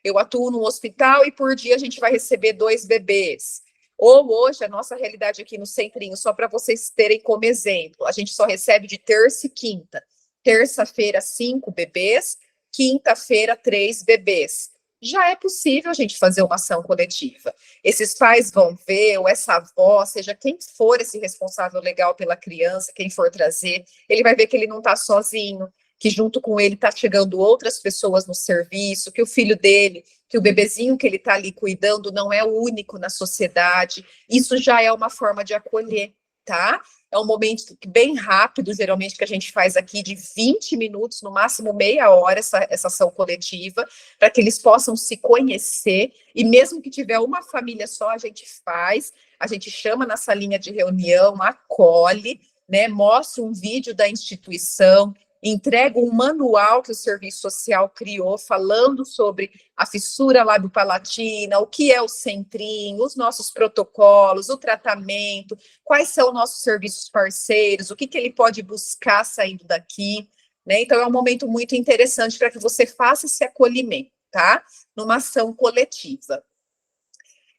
Eu atuo no hospital e por dia a gente vai receber 2 bebês. Ou hoje, a nossa realidade aqui no Centrinho, só para vocês terem como exemplo, a gente só recebe de terça e quinta. Terça-feira, 5 bebês, quinta-feira, 3 bebês. Já é possível a gente fazer uma ação coletiva. Esses pais vão ver, ou essa avó, seja quem for esse responsável legal pela criança, quem for trazer, ele vai ver que ele não está sozinho, que junto com ele está chegando outras pessoas no serviço, que o filho dele, que o bebezinho que ele está ali cuidando não é o único na sociedade. Isso já é uma forma de acolher, tá? É um momento bem rápido, geralmente, que a gente faz aqui, de 20 minutos, no máximo meia hora, essa ação coletiva, para que eles possam se conhecer, e mesmo que tiver uma família só, a gente chama na salinha de reunião, acolhe, né, mostra um vídeo da instituição, entrega um manual que o serviço social criou, falando sobre a fissura lábio-palatina, o que é o Centrinho, os nossos protocolos, o tratamento, quais são nossos serviços parceiros, o que ele pode buscar saindo daqui, né? Então, é um momento muito interessante para que você faça esse acolhimento, tá? Numa ação coletiva.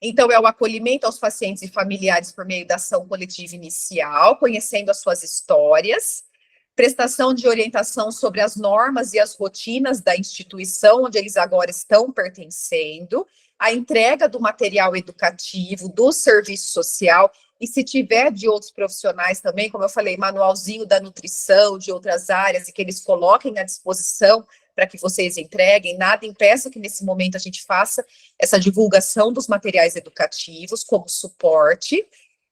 Então, é o acolhimento aos pacientes e familiares por meio da ação coletiva inicial, conhecendo as suas histórias, prestação de orientação sobre as normas e as rotinas da instituição onde eles agora estão pertencendo, a entrega do material educativo, do serviço social, e se tiver de outros profissionais também, como eu falei, manualzinho da nutrição, de outras áreas, e que eles coloquem à disposição para que vocês entreguem, nada impeça que nesse momento a gente faça essa divulgação dos materiais educativos como suporte,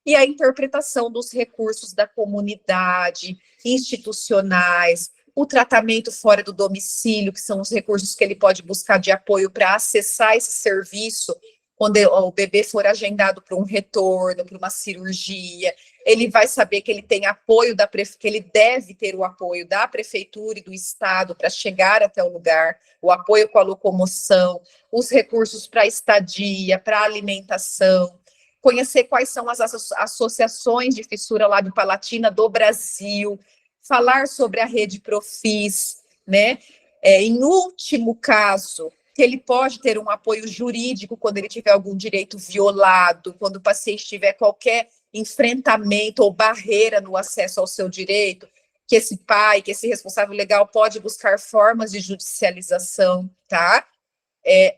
e a interpretação dos recursos da comunidade, institucionais, o tratamento fora do domicílio, que são os recursos que ele pode buscar de apoio para acessar esse serviço, quando o bebê for agendado para um retorno, para uma cirurgia, ele vai saber que ele tem apoio que ele deve ter o apoio da prefeitura e do estado para chegar até o lugar, o apoio com a locomoção, os recursos para estadia, para alimentação, conhecer quais são as associações de fissura lábio-palatina do Brasil, falar sobre a rede Profis, né? Em último caso, que ele pode ter um apoio jurídico quando ele tiver algum direito violado, quando o paciente tiver qualquer enfrentamento ou barreira no acesso ao seu direito, que esse pai, que esse responsável legal pode buscar formas de judicialização, tá?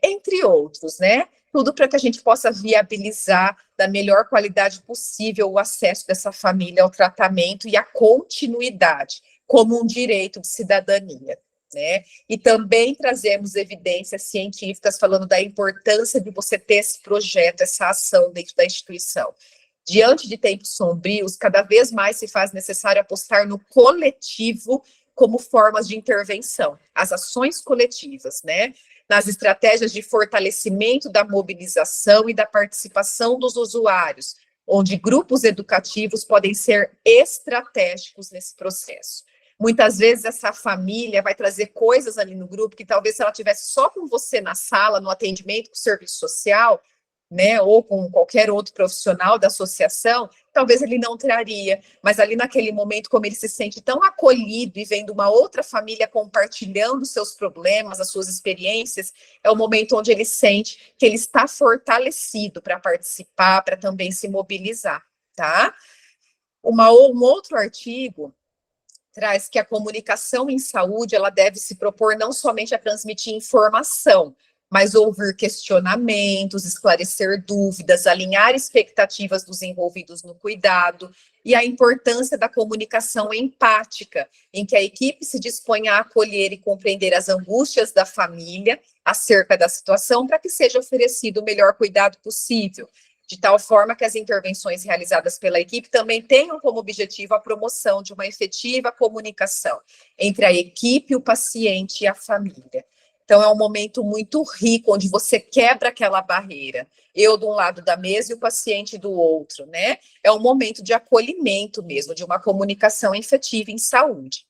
Entre outros, né? Tudo para que a gente possa viabilizar da melhor qualidade possível o acesso dessa família ao tratamento e a continuidade, como um direito de cidadania, né? E também trazemos evidências científicas falando da importância de você ter esse projeto, essa ação dentro da instituição. Diante de tempos sombrios, cada vez mais se faz necessário apostar no coletivo como formas de intervenção, as ações coletivas, né? Nas estratégias de fortalecimento da mobilização e da participação dos usuários, onde grupos educativos podem ser estratégicos nesse processo. Muitas vezes essa família vai trazer coisas ali no grupo que talvez se ela tivesse só com você na sala, no atendimento com o serviço social, né, ou com qualquer outro profissional da associação, talvez ele não traria, mas ali naquele momento, como ele se sente tão acolhido e vendo uma outra família compartilhando seus problemas, as suas experiências, é o momento onde ele sente que ele está fortalecido para participar, para também se mobilizar, tá? Um outro artigo traz que a comunicação em saúde, ela deve se propor não somente a transmitir informação, mas ouvir questionamentos, esclarecer dúvidas, alinhar expectativas dos envolvidos no cuidado, e a importância da comunicação empática, em que a equipe se dispõe a acolher e compreender as angústias da família acerca da situação, para que seja oferecido o melhor cuidado possível, de tal forma que as intervenções realizadas pela equipe também tenham como objetivo a promoção de uma efetiva comunicação entre a equipe, o paciente e a família. Então, é um momento muito rico, onde você quebra aquela barreira. Eu de um lado da mesa e o paciente do outro, né? É um momento de acolhimento mesmo, de uma comunicação efetiva em saúde.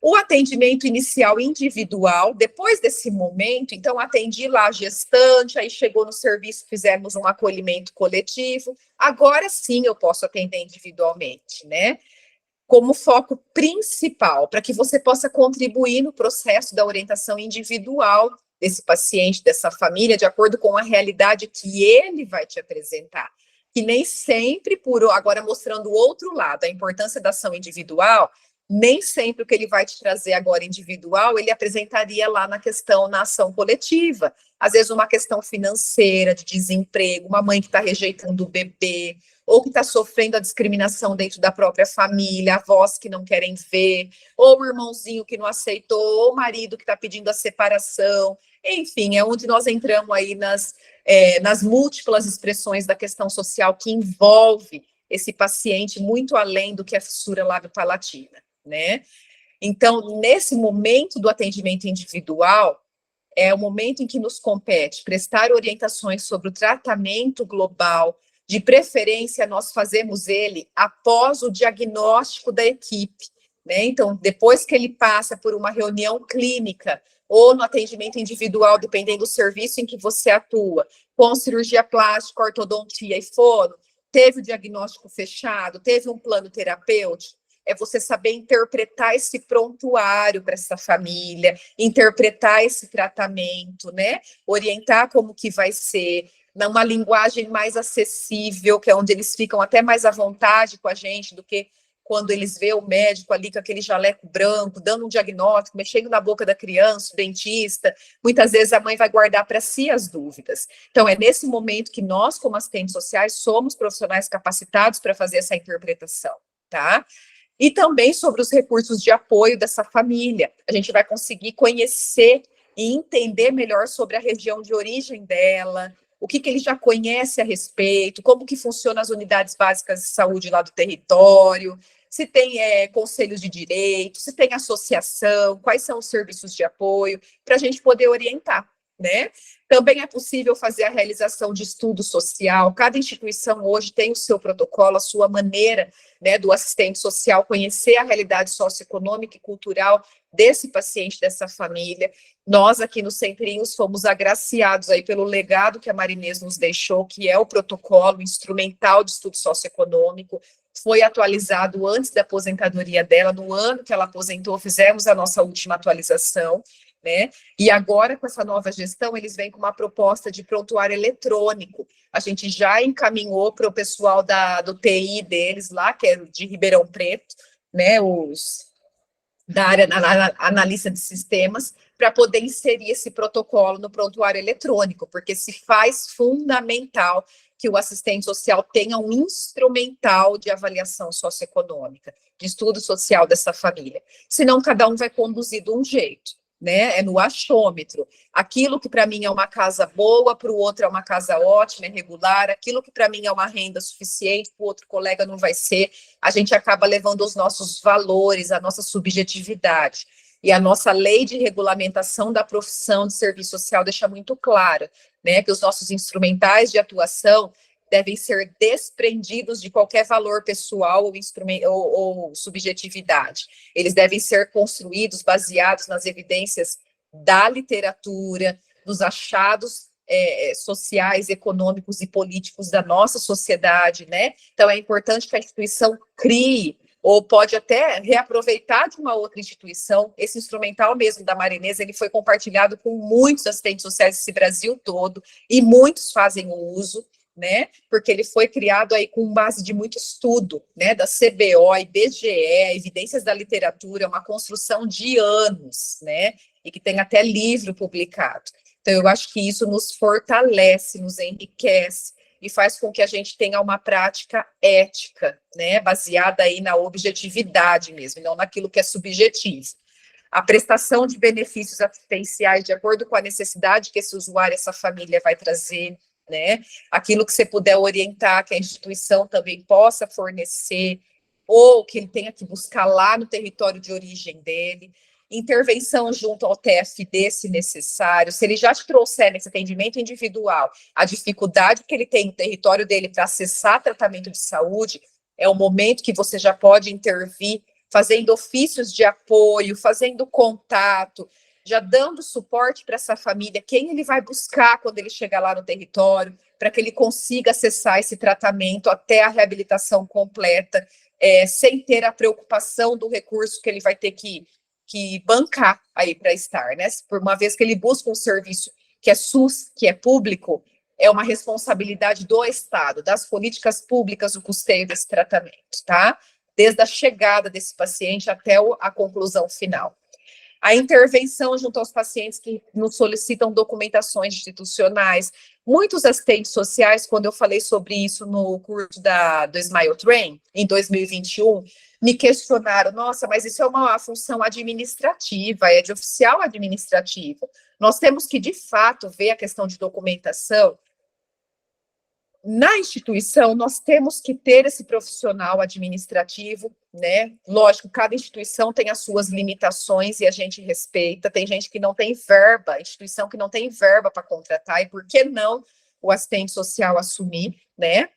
O atendimento inicial individual, depois desse momento, então atendi lá a gestante, aí chegou no serviço, fizemos um acolhimento coletivo, agora sim eu posso atender individualmente, né? Como foco principal, para que você possa contribuir no processo da orientação individual desse paciente, dessa família, de acordo com a realidade que ele vai te apresentar. Que nem sempre, agora mostrando o outro lado, a importância da ação individual, nem sempre o que ele vai te trazer agora individual, ele apresentaria lá na ação coletiva. Às vezes uma questão financeira, de desemprego, uma mãe que está rejeitando o bebê, ou que está sofrendo a discriminação dentro da própria família, avós que não querem ver, ou o irmãozinho que não aceitou, ou o marido que está pedindo a separação. Enfim, é onde nós entramos aí nas múltiplas expressões da questão social que envolve esse paciente muito além do que a fissura lábio-palatina, né? Então, nesse momento do atendimento individual, é o momento em que nos compete prestar orientações sobre o tratamento global. De preferência, nós fazemos ele após o diagnóstico da equipe, né? Então, depois que ele passa por uma reunião clínica ou no atendimento individual, dependendo do serviço em que você atua, com cirurgia plástica, ortodontia e fono, teve o diagnóstico fechado, teve um plano terapêutico, é você saber interpretar esse prontuário para essa família, interpretar esse tratamento, né? Orientar como que vai ser, numa linguagem mais acessível, que é onde eles ficam até mais à vontade com a gente do que quando eles vê o médico ali com aquele jaleco branco, dando um diagnóstico, mexendo na boca da criança, o dentista. Muitas vezes a mãe vai guardar para si as dúvidas. Então, é nesse momento que nós, como assistentes sociais, somos profissionais capacitados para fazer essa interpretação, tá? E também sobre os recursos de apoio dessa família. A gente vai conseguir conhecer e entender melhor sobre a região de origem dela, o que ele já conhece a respeito, como que funcionam as unidades básicas de saúde lá do território, se tem conselhos de direito, se tem associação, quais são os serviços de apoio, para a gente poder orientar, né? Também é possível fazer a realização de estudo social, cada instituição hoje tem o seu protocolo, a sua maneira, né, do assistente social conhecer a realidade socioeconômica e cultural desse paciente, dessa família. Nós aqui no Centrinhos fomos agraciados aí pelo legado que a Marinês nos deixou, que é o protocolo instrumental de estudo socioeconômico, foi atualizado antes da aposentadoria dela, no ano que ela aposentou, fizemos a nossa última atualização, né? E agora, com essa nova gestão, eles vêm com uma proposta de prontuário eletrônico. A gente já encaminhou para o pessoal do TI deles lá, que é de Ribeirão Preto, né? Da área analista de sistemas, para poder inserir esse protocolo no prontuário eletrônico, porque se faz fundamental que o assistente social tenha um instrumental de avaliação socioeconômica, de estudo social dessa família. Senão, cada um vai conduzir de um jeito, né? É no achômetro. Aquilo que para mim é uma casa boa, para o outro é uma casa ótima, é regular. Aquilo que para mim é uma renda suficiente, para o outro colega não vai ser. A gente acaba levando os nossos valores, a nossa subjetividade. E a nossa lei de regulamentação da profissão de serviço social deixa muito claro, né, que os nossos instrumentais de atuação devem ser desprendidos de qualquer valor pessoal ou subjetividade. Eles devem ser construídos baseados nas evidências da literatura, nos achados sociais, econômicos e políticos da nossa sociedade, né? Então, é importante que a instituição crie ou pode até reaproveitar de uma outra instituição. Esse instrumental mesmo da Marinês, ele foi compartilhado com muitos assistentes sociais desse Brasil todo, e muitos fazem o uso, né, porque ele foi criado aí com base de muito estudo, né, da CBO, IBGE, evidências da literatura, uma construção de anos, né, e que tem até livro publicado. Então, eu acho que isso nos fortalece, nos enriquece, e faz com que a gente tenha uma prática ética, né, baseada aí na objetividade mesmo, não naquilo que é subjetivo. A prestação de benefícios assistenciais de acordo com a necessidade que esse usuário, essa família vai trazer, né, aquilo que você puder orientar, que a instituição também possa fornecer, ou que ele tenha que buscar lá no território de origem dele, intervenção junto ao TFD, se necessário. Se ele já te trouxer nesse atendimento individual a dificuldade que ele tem no território dele para acessar tratamento de saúde, é o momento que você já pode intervir fazendo ofícios de apoio, fazendo contato, já dando suporte para essa família, quem ele vai buscar quando ele chegar lá no território, para que ele consiga acessar esse tratamento até a reabilitação completa, sem ter a preocupação do recurso que ele vai ter que bancar aí para estar, né? Por uma vez que ele busca um serviço que é SUS, que é público, é uma responsabilidade do Estado, das políticas públicas, o custeio desse tratamento, tá? Desde a chegada desse paciente até a conclusão final. A intervenção junto aos pacientes que nos solicitam documentações institucionais. Muitos assistentes sociais, quando eu falei sobre isso no curso do Smile Train, em 2021, me questionaram, nossa, mas isso é uma função administrativa, é de oficial administrativo. Nós temos que, de fato, ver a questão de documentação. Na instituição, nós temos que ter esse profissional administrativo, né? Lógico, cada instituição tem as suas limitações e a gente respeita. Tem gente que não tem verba, instituição que não tem verba para contratar, e por que não o assistente social assumir, né?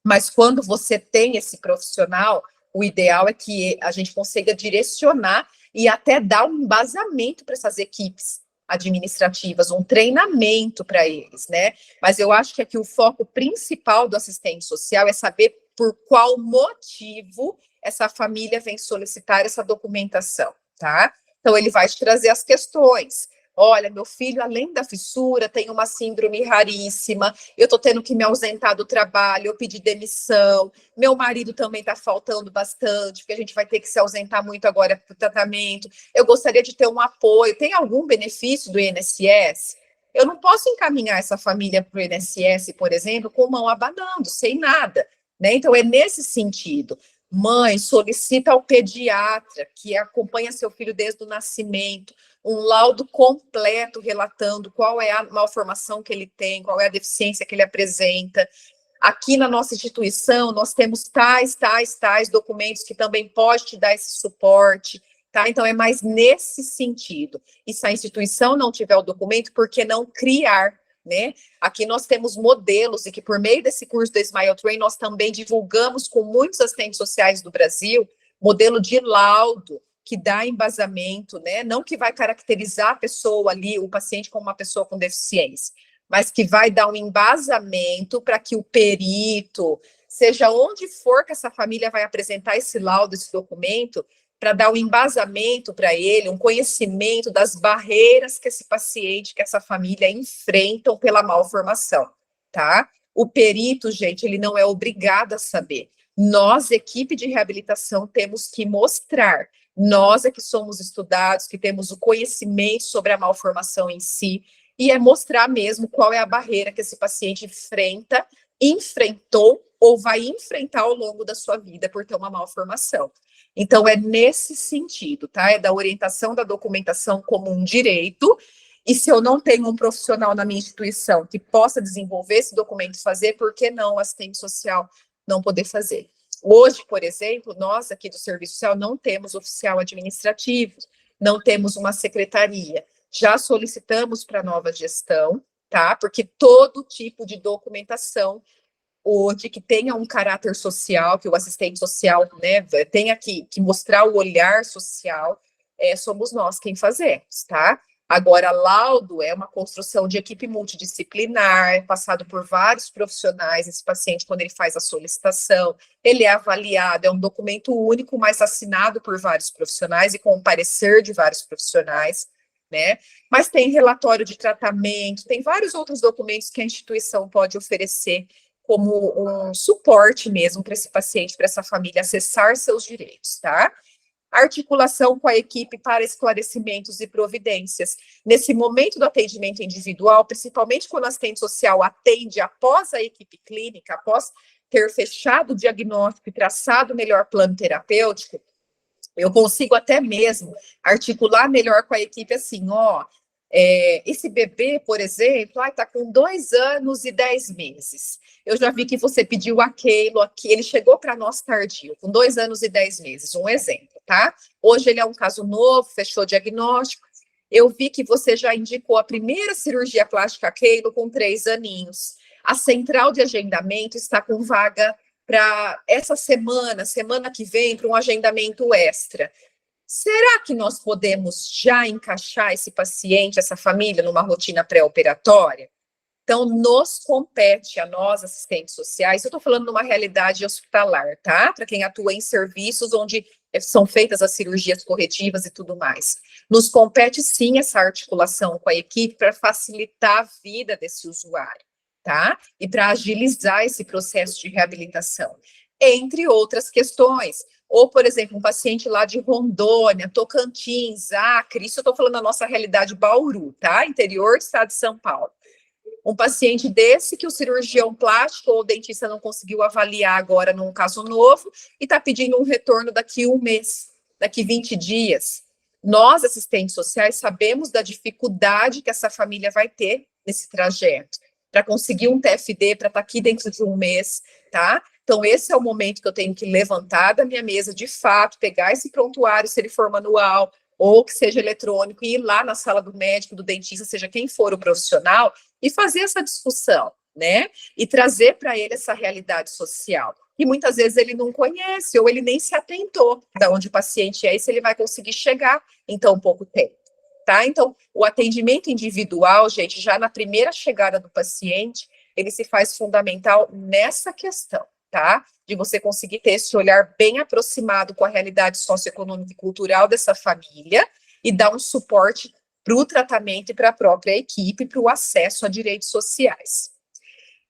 Mas quando você tem esse profissional, o ideal é que a gente consiga direcionar e até dar um embasamento para essas equipes administrativas, um treinamento para eles, né? Mas eu acho que aqui o foco principal do assistente social é saber por qual motivo essa família vem solicitar essa documentação, tá? Então, ele vai te trazer as questões. Olha, meu filho, além da fissura, tem uma síndrome raríssima, eu estou tendo que me ausentar do trabalho, eu pedi demissão, meu marido também está faltando bastante, porque a gente vai ter que se ausentar muito agora para o tratamento, eu gostaria de ter um apoio, tem algum benefício do INSS? Eu não posso encaminhar essa família para o INSS, por exemplo, com mão abanando, sem nada, né? Então, é nesse sentido. Mãe, solicita ao pediatra, que acompanha seu filho desde o nascimento, um laudo completo relatando qual é a malformação que ele tem, qual é a deficiência que ele apresenta. Aqui na nossa instituição, nós temos tais documentos que também pode te dar esse suporte, tá? Então, é mais nesse sentido. E se a instituição não tiver o documento, por que não criar, né? Aqui nós temos modelos e que por meio desse curso do Smile Train nós também divulgamos com muitos assistentes sociais do Brasil, modelo de laudo que dá embasamento, né? Não que vai caracterizar a pessoa ali, o paciente como uma pessoa com deficiência, mas que vai dar um embasamento para que o perito, seja onde for que essa família vai apresentar esse laudo, esse documento, para dar um embasamento para ele, um conhecimento das barreiras que esse paciente, que essa família enfrentam pela malformação, tá? O perito, gente, ele não é obrigado a saber. Nós, equipe de reabilitação, temos que mostrar. Nós é que somos estudados, que temos o conhecimento sobre a malformação em si, e é mostrar mesmo qual é a barreira que esse paciente enfrentou ou vai enfrentar ao longo da sua vida por ter uma malformação. Então, é nesse sentido, tá? É da orientação da documentação como um direito, e se eu não tenho um profissional na minha instituição que possa desenvolver esse documento e fazer, por que não o assistente social não poder fazer? Hoje, por exemplo, nós aqui do Serviço Social não temos oficial administrativo, não temos uma secretaria. Já solicitamos para a nova gestão, tá? Porque todo tipo de documentação hoje que tenha um caráter social, que o assistente social, né, tenha que mostrar o olhar social, somos nós quem fazemos, tá? Agora, laudo é uma construção de equipe multidisciplinar, é passado por vários profissionais, esse paciente, quando ele faz a solicitação, ele é avaliado, é um documento único, mas assinado por vários profissionais e com o parecer de vários profissionais, né? Mas tem relatório de tratamento, tem vários outros documentos que a instituição pode oferecer como um suporte mesmo para esse paciente, para essa família acessar seus direitos, tá? Articulação com a equipe para esclarecimentos e providências. Nesse momento do atendimento individual, principalmente quando o assistente social atende após a equipe clínica, após ter fechado o diagnóstico e traçado o melhor plano terapêutico, eu consigo até mesmo articular melhor com a equipe assim, ó, esse bebê, por exemplo, está com 2 anos e 10 meses. Eu já vi que você pediu aquilo aqui, ele chegou para nós tardio, com 2 anos e 10 meses, um exemplo, tá? Hoje ele é um caso novo, fechou o diagnóstico. Eu vi que você já indicou a primeira cirurgia plástica Keilo com 3 aninhos. A central de agendamento está com vaga para essa semana que vem, para um agendamento extra. Será que nós podemos já encaixar esse paciente, essa família, numa rotina pré-operatória? Então, nos compete a nós, assistentes sociais, eu estou falando numa realidade hospitalar, tá? Para quem atua em serviços onde são feitas as cirurgias corretivas e tudo mais. Nos compete, sim, essa articulação com a equipe para facilitar a vida desse usuário, tá? E para agilizar esse processo de reabilitação, entre outras questões. Ou, por exemplo, um paciente lá de Rondônia, Tocantins, Acre, isso eu estou falando da nossa realidade Bauru, tá? Interior do estado de São Paulo. Um paciente desse que o cirurgião plástico ou o dentista não conseguiu avaliar agora num caso novo e está pedindo um retorno daqui 1 mês, daqui 20 dias. Nós, assistentes sociais, sabemos da dificuldade que essa família vai ter nesse trajeto para conseguir um TFD, para estar aqui dentro de 1 mês, tá? Então, esse é o momento que eu tenho que levantar da minha mesa, de fato, pegar esse prontuário, se ele for manual, ou que seja eletrônico, e ir lá na sala do médico, do dentista, seja quem for o profissional, e fazer essa discussão, né? E trazer para ele essa realidade social. E muitas vezes ele não conhece, ou ele nem se atentou de onde o paciente é e se ele vai conseguir chegar em tão pouco tempo, tá? Então, o atendimento individual, gente, já na primeira chegada do paciente, ele se faz fundamental nessa questão, tá? De você conseguir ter esse olhar bem aproximado com a realidade socioeconômica e cultural dessa família e dar um suporte para o tratamento e para a própria equipe, para o acesso a direitos sociais.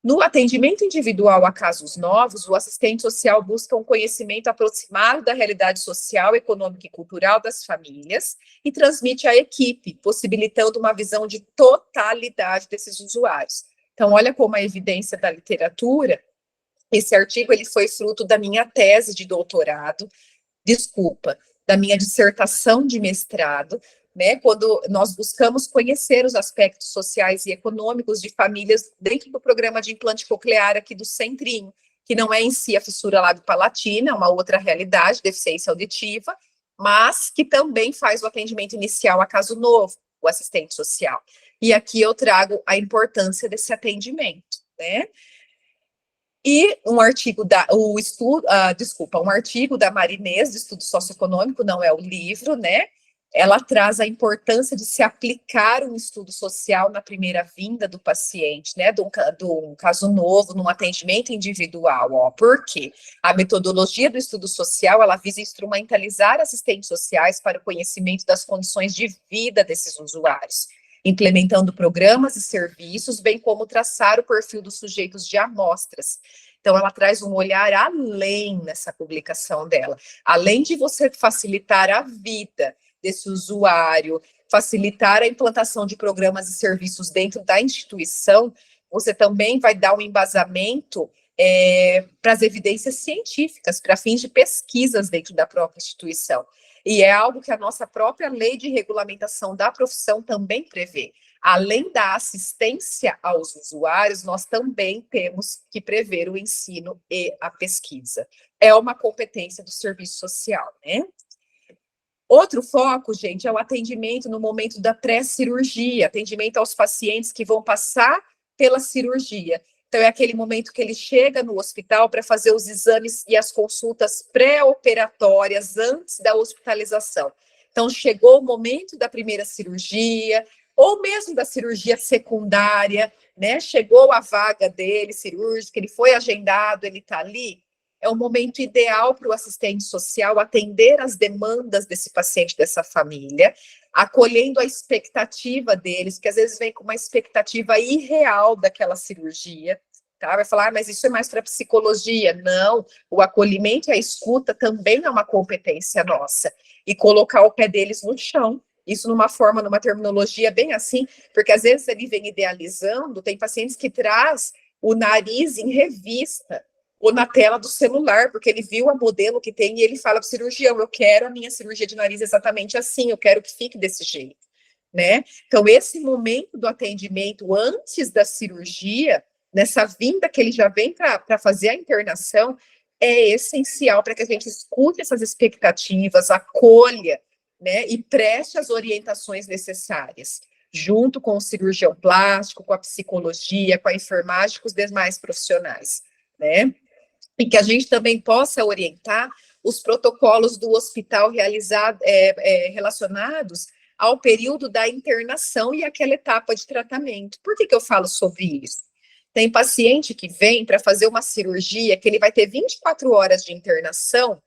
No atendimento individual a casos novos, o assistente social busca um conhecimento aproximado da realidade social, econômica e cultural das famílias e transmite à equipe, possibilitando uma visão de totalidade desses usuários. Então, olha como a evidência da literatura. Esse artigo ele foi fruto da minha tese de doutorado, da minha dissertação de mestrado, né, quando nós buscamos conhecer os aspectos sociais e econômicos de famílias dentro do programa de implante coclear aqui do Centrinho, que não é em si a fissura lábio-palatina, é uma outra realidade, deficiência auditiva, mas que também faz o atendimento inicial a caso novo, o assistente social. E aqui eu trago a importância desse atendimento, né? E um artigo um artigo da Marinês, de estudo socioeconômico, não é o livro, né? Ela traz a importância de se aplicar um estudo social na primeira vinda do paciente, né? De um caso novo, num atendimento individual, ó. Por quê? A metodologia do estudo social, ela visa instrumentalizar assistentes sociais para o conhecimento das condições de vida desses usuários, implementando programas e serviços, bem como traçar o perfil dos sujeitos de amostras. Então, ela traz um olhar além nessa publicação dela. Além de você facilitar a vida desse usuário, facilitar a implantação de programas e serviços dentro da instituição, você também vai dar um embasamento para as evidências científicas, para fins de pesquisas dentro da própria instituição. E é algo que a nossa própria lei de regulamentação da profissão também prevê. Além da assistência aos usuários, nós também temos que prever o ensino e a pesquisa. É uma competência do serviço social, né? Outro foco, gente, é o atendimento no momento da pré-cirurgia, atendimento aos pacientes que vão passar pela cirurgia. Então, é aquele momento que ele chega no hospital para fazer os exames e as consultas pré-operatórias antes da hospitalização. Então, chegou o momento da primeira cirurgia, ou mesmo da cirurgia secundária, né? Chegou a vaga dele, cirúrgica, ele foi agendado, ele está ali. É o momento ideal para o assistente social atender as demandas desse paciente, dessa família, acolhendo a expectativa deles, que às vezes vem com uma expectativa irreal daquela cirurgia, tá? Vai falar, mas isso é mais para psicologia. Não, o acolhimento e a escuta também é uma competência nossa. E colocar o pé deles no chão, isso numa terminologia bem assim, porque às vezes ele vem idealizando, tem pacientes que traz o nariz em revista, ou na tela do celular, porque ele viu a modelo que tem e ele fala para o cirurgião, eu quero a minha cirurgia de nariz exatamente assim, eu quero que fique desse jeito, né? Então, esse momento do atendimento antes da cirurgia, nessa vinda que ele já vem para fazer a internação, é essencial para que a gente escute essas expectativas, acolha, né, e preste as orientações necessárias, junto com o cirurgião plástico, com a psicologia, com a enfermagem, com os demais profissionais, né? e que a gente também possa orientar os protocolos do hospital relacionados ao período da internação e aquela etapa de tratamento. Por que eu falo sobre isso? Tem paciente que vem para fazer uma cirurgia que ele vai ter 24 horas de internação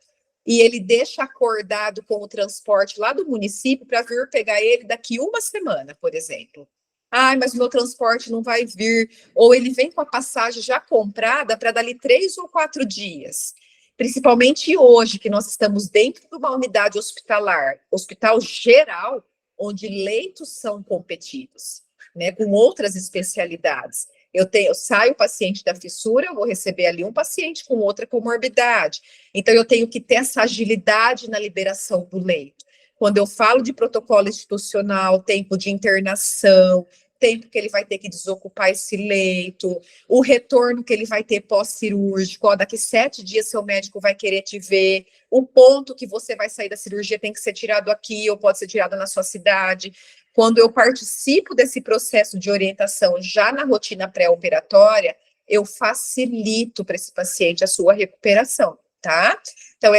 e ele deixa acordado com o transporte lá do município para vir pegar ele daqui uma semana, por exemplo. Ah, mas o meu transporte não vai vir. Ou ele vem com a passagem já comprada para dali 3 ou 4 dias. Principalmente hoje, que nós estamos dentro de uma unidade hospitalar, hospital geral, onde leitos são competidos, né, com outras especialidades. Eu saio paciente da fissura, eu vou receber ali um paciente com outra comorbidade. Então, eu tenho que ter essa agilidade na liberação do leito. Quando eu falo de protocolo institucional, tempo de internação, tempo que ele vai ter que desocupar esse leito, o retorno que ele vai ter pós-cirúrgico, daqui 7 dias seu médico vai querer te ver, o ponto que você vai sair da cirurgia tem que ser tirado aqui, ou pode ser tirado na sua cidade. Quando eu participo desse processo de orientação já na rotina pré-operatória, eu facilito para esse paciente a sua recuperação, tá? Então,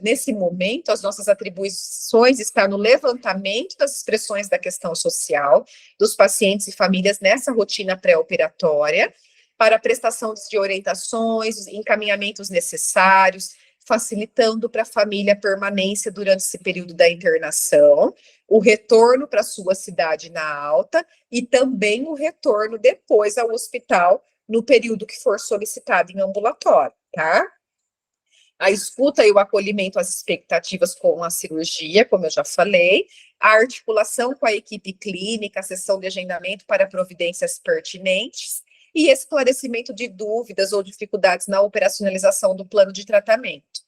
nesse momento, as nossas atribuições estão no levantamento das expressões da questão social dos pacientes e famílias nessa rotina pré-operatória, para a prestação de orientações, encaminhamentos necessários, facilitando para a família a permanência durante esse período da internação, o retorno para a sua cidade na alta e também o retorno depois ao hospital no período que for solicitado em ambulatório, tá? A escuta e o acolhimento às expectativas com a cirurgia, como eu já falei, a articulação com a equipe clínica, a sessão de agendamento para providências pertinentes e esclarecimento de dúvidas ou dificuldades na operacionalização do plano de tratamento.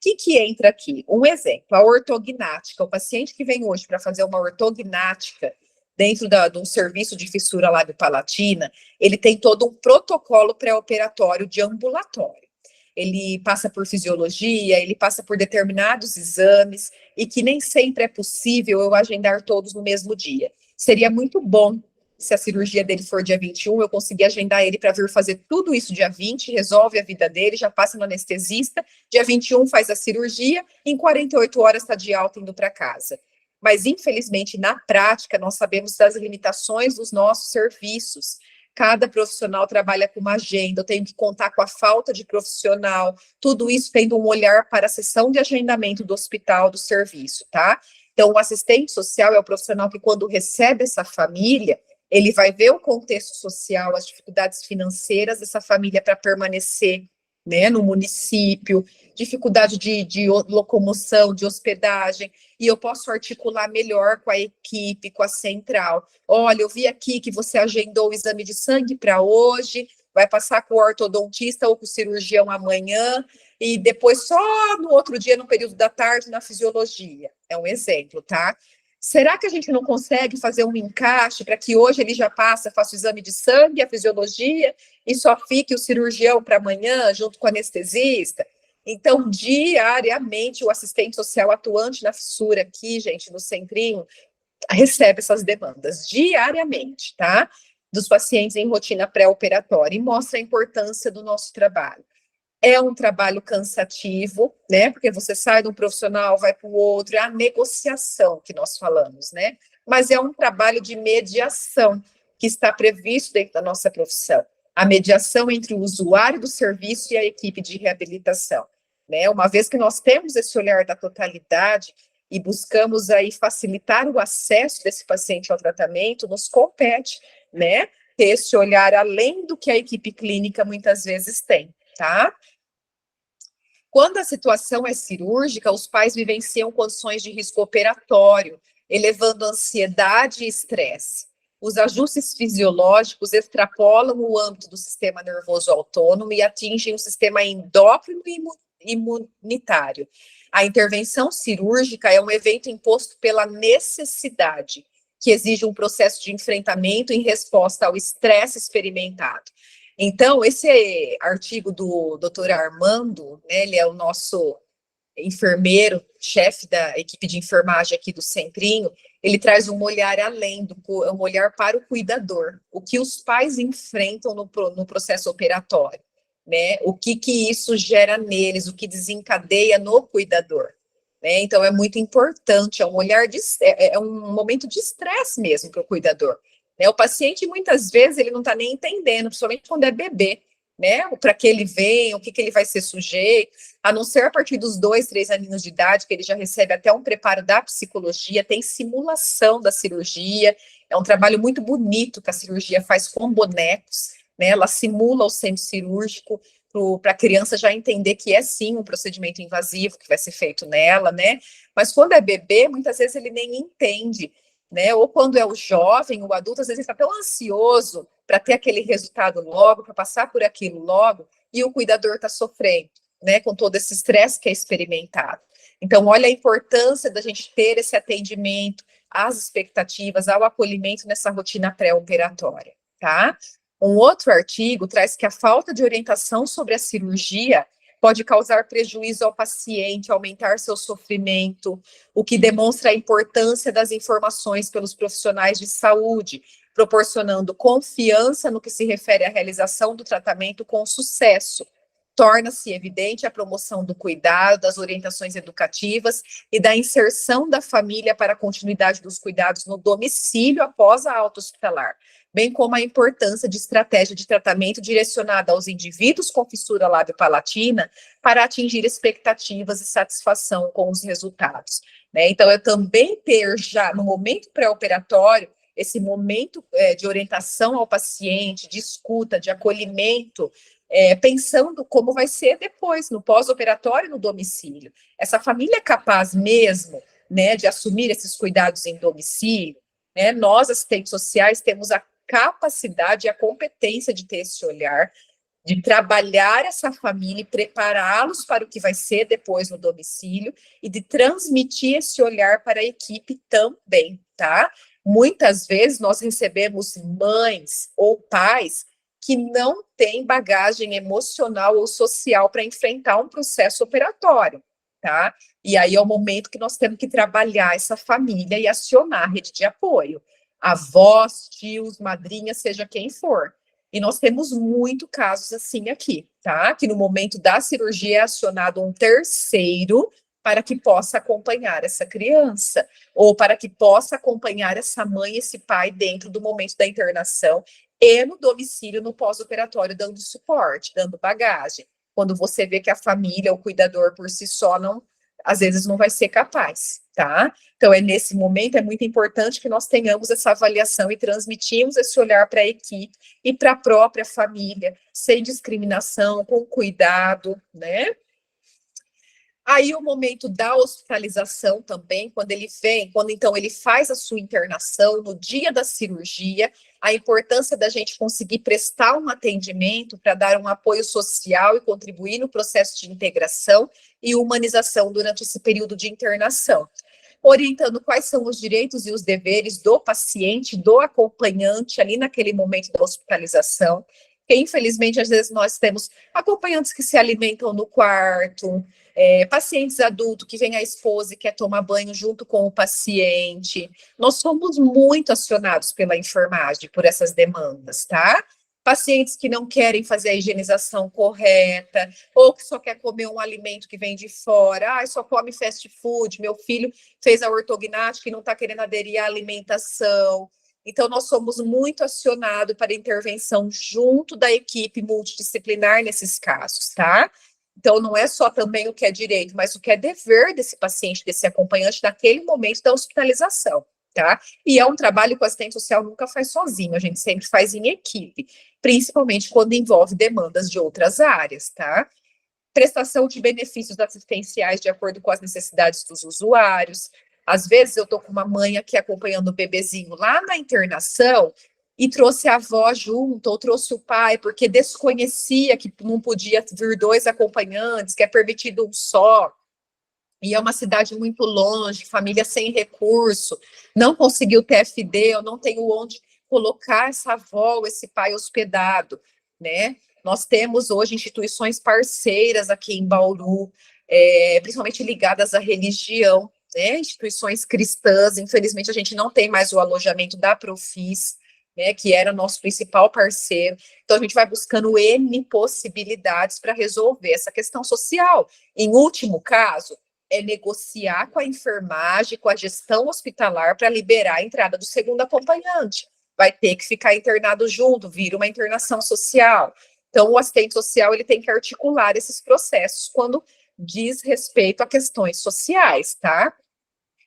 O que entra aqui? Um exemplo, a ortognática. O paciente que vem hoje para fazer uma ortognática dentro de um serviço de fissura lábio-palatina, ele tem todo um protocolo pré-operatório de ambulatório. Ele passa por fisiologia, ele passa por determinados exames, e que nem sempre é possível eu agendar todos no mesmo dia. Seria muito bom se a cirurgia dele for dia 21, eu conseguir agendar ele para vir fazer tudo isso dia 20, resolve a vida dele, já passa no anestesista, dia 21 faz a cirurgia, em 48 horas está de alta indo para casa. Mas, infelizmente, na prática, nós sabemos das limitações dos nossos serviços. Cada profissional trabalha com uma agenda, eu tenho que contar com a falta de profissional, tudo isso tendo um olhar para a sessão de agendamento do hospital, do serviço, tá? Então, o assistente social é o profissional que, quando recebe essa família, ele vai ver o contexto social, as dificuldades financeiras dessa família para permanecer, né, no município, dificuldade de locomoção, de hospedagem, e eu posso articular melhor com a equipe, com a central. Olha, eu vi aqui que você agendou o exame de sangue para hoje, vai passar com o ortodontista ou com o cirurgião amanhã, e depois só no outro dia, no período da tarde, na fisiologia. É um exemplo, tá? Será que a gente não consegue fazer um encaixe para que hoje ele já faça o exame de sangue, a fisiologia, e só fique o cirurgião para amanhã, junto com o anestesista? Então, diariamente, o assistente social atuante na fissura aqui, gente, no centrinho, recebe essas demandas, diariamente, tá? Dos pacientes em rotina pré-operatória, e mostra a importância do nosso trabalho. É um trabalho cansativo, né? Porque você sai de um profissional, vai para o outro, é a negociação que nós falamos, né? Mas é um trabalho de mediação que está previsto dentro da nossa profissão. A mediação entre o usuário do serviço e a equipe de reabilitação, né? Uma vez que nós temos esse olhar da totalidade e buscamos aí facilitar o acesso desse paciente ao tratamento, nos compete, né? Ter esse olhar além do que a equipe clínica muitas vezes tem, tá? Quando a situação é cirúrgica, os pais vivenciam condições de risco operatório, elevando ansiedade e estresse. Os ajustes fisiológicos extrapolam o âmbito do sistema nervoso autônomo e atingem o sistema endócrino e imunitário. A intervenção cirúrgica é um evento imposto pela necessidade, que exige um processo de enfrentamento em resposta ao estresse experimentado. Então, esse artigo do Dr. Armando, né, ele é o nosso enfermeiro, chefe da equipe de enfermagem aqui do Centrinho, ele traz um olhar além, um olhar para o cuidador, o que os pais enfrentam no processo operatório, né? O que isso gera neles, o que desencadeia no cuidador, né? Então, é muito importante, é um olhar é um momento de estresse mesmo para o cuidador, né? O paciente, muitas vezes, ele não está nem entendendo, principalmente quando é bebê, né? Para que ele vem, o que ele vai ser sujeito, a não ser a partir dos 2, 3 aninhos de idade, que ele já recebe até um preparo da psicologia, tem simulação da cirurgia, é um trabalho muito bonito que a cirurgia faz com bonecos, né? Ela simula o centro cirúrgico para a criança já entender que é sim um procedimento invasivo que vai ser feito nela, né? Mas quando é bebê, muitas vezes ele nem entende, né? Ou quando é o jovem, o adulto, às vezes está tão ansioso para ter aquele resultado logo, para passar por aquilo logo, e o cuidador está sofrendo, né? Com todo esse estresse que é experimentado. Então, olha a importância da gente ter esse atendimento às expectativas, ao acolhimento nessa rotina pré-operatória, tá? Um outro artigo traz que a falta de orientação sobre a cirurgia pode causar prejuízo ao paciente, aumentar seu sofrimento, o que demonstra a importância das informações pelos profissionais de saúde, proporcionando confiança no que se refere à realização do tratamento com sucesso. Torna-se evidente a promoção do cuidado, das orientações educativas e da inserção da família para a continuidade dos cuidados no domicílio após a alta hospitalar, bem como a importância de estratégia de tratamento direcionada aos indivíduos com fissura lábio-palatina para atingir expectativas e satisfação com os resultados, né? Então, eu também ter já no momento pré-operatório esse momento de orientação ao paciente, de escuta, de acolhimento, pensando como vai ser depois, no pós-operatório, no domicílio. Essa família é capaz mesmo, né, de assumir esses cuidados em domicílio, né? Nós, assistentes sociais, temos a capacidade e a competência de ter esse olhar, de trabalhar essa família e prepará-los para o que vai ser depois no domicílio e de transmitir esse olhar para a equipe também, tá? Muitas vezes nós recebemos mães ou pais que não têm bagagem emocional ou social para enfrentar um processo operatório, tá? E aí é o momento que nós temos que trabalhar essa família e acionar a rede de apoio. Avós, tios, madrinhas, seja quem for. E nós temos muito casos assim aqui, tá? Que no momento da cirurgia é acionado um terceiro para que possa acompanhar essa criança, ou para que possa acompanhar essa mãe e esse pai dentro do momento da internação e no domicílio, no pós-operatório, dando suporte, dando bagagem. Quando você vê que a família, o cuidador por si só, não, às vezes não vai ser capaz, tá? Então, nesse momento, é muito importante que nós tenhamos essa avaliação e transmitimos esse olhar para a equipe e para a própria família, sem discriminação, com cuidado, né? Aí o momento da hospitalização também, quando ele vem, quando então ele faz a sua internação no dia da cirurgia, a importância da gente conseguir prestar um atendimento para dar um apoio social e contribuir no processo de integração e humanização durante esse período de internação, orientando quais são os direitos e os deveres do paciente, do acompanhante ali naquele momento da hospitalização, que infelizmente às vezes nós temos acompanhantes que se alimentam no quarto, pacientes adultos que vem a esposa e quer tomar banho junto com o paciente. Nós somos muito acionados pela enfermagem por essas demandas, tá? Pacientes que não querem fazer a higienização correta, ou que só quer comer um alimento que vem de fora, só come fast food, meu filho fez a ortognática e não está querendo aderir à alimentação. Então, nós somos muito acionados para intervenção junto da equipe multidisciplinar nesses casos, tá? Então, não é só também o que é direito, mas o que é dever desse paciente, desse acompanhante, naquele momento da hospitalização, tá? E é um trabalho que o assistente social nunca faz sozinho, a gente sempre faz em equipe, principalmente quando envolve demandas de outras áreas, tá? Prestação de benefícios assistenciais de acordo com as necessidades dos usuários. Às vezes, eu estou com uma mãe aqui acompanhando o bebezinho lá na internação, e trouxe a avó junto, ou trouxe o pai, porque desconhecia que não podia vir 2 acompanhantes, que é permitido um só, e é uma cidade muito longe, família sem recurso, não conseguiu TFD, eu não tenho onde colocar essa avó, esse pai hospedado, né? Nós temos hoje instituições parceiras aqui em Bauru, principalmente ligadas à religião, né? Instituições cristãs, infelizmente a gente não tem mais o alojamento da Profis, né, que era nosso principal parceiro. Então, a gente vai buscando N possibilidades para resolver essa questão social. Em último caso, é negociar com a enfermagem, com a gestão hospitalar, para liberar a entrada do segundo acompanhante. Vai ter que ficar internado junto, vira uma internação social. Então, o assistente social ele tem que articular esses processos quando diz respeito a questões sociais, tá?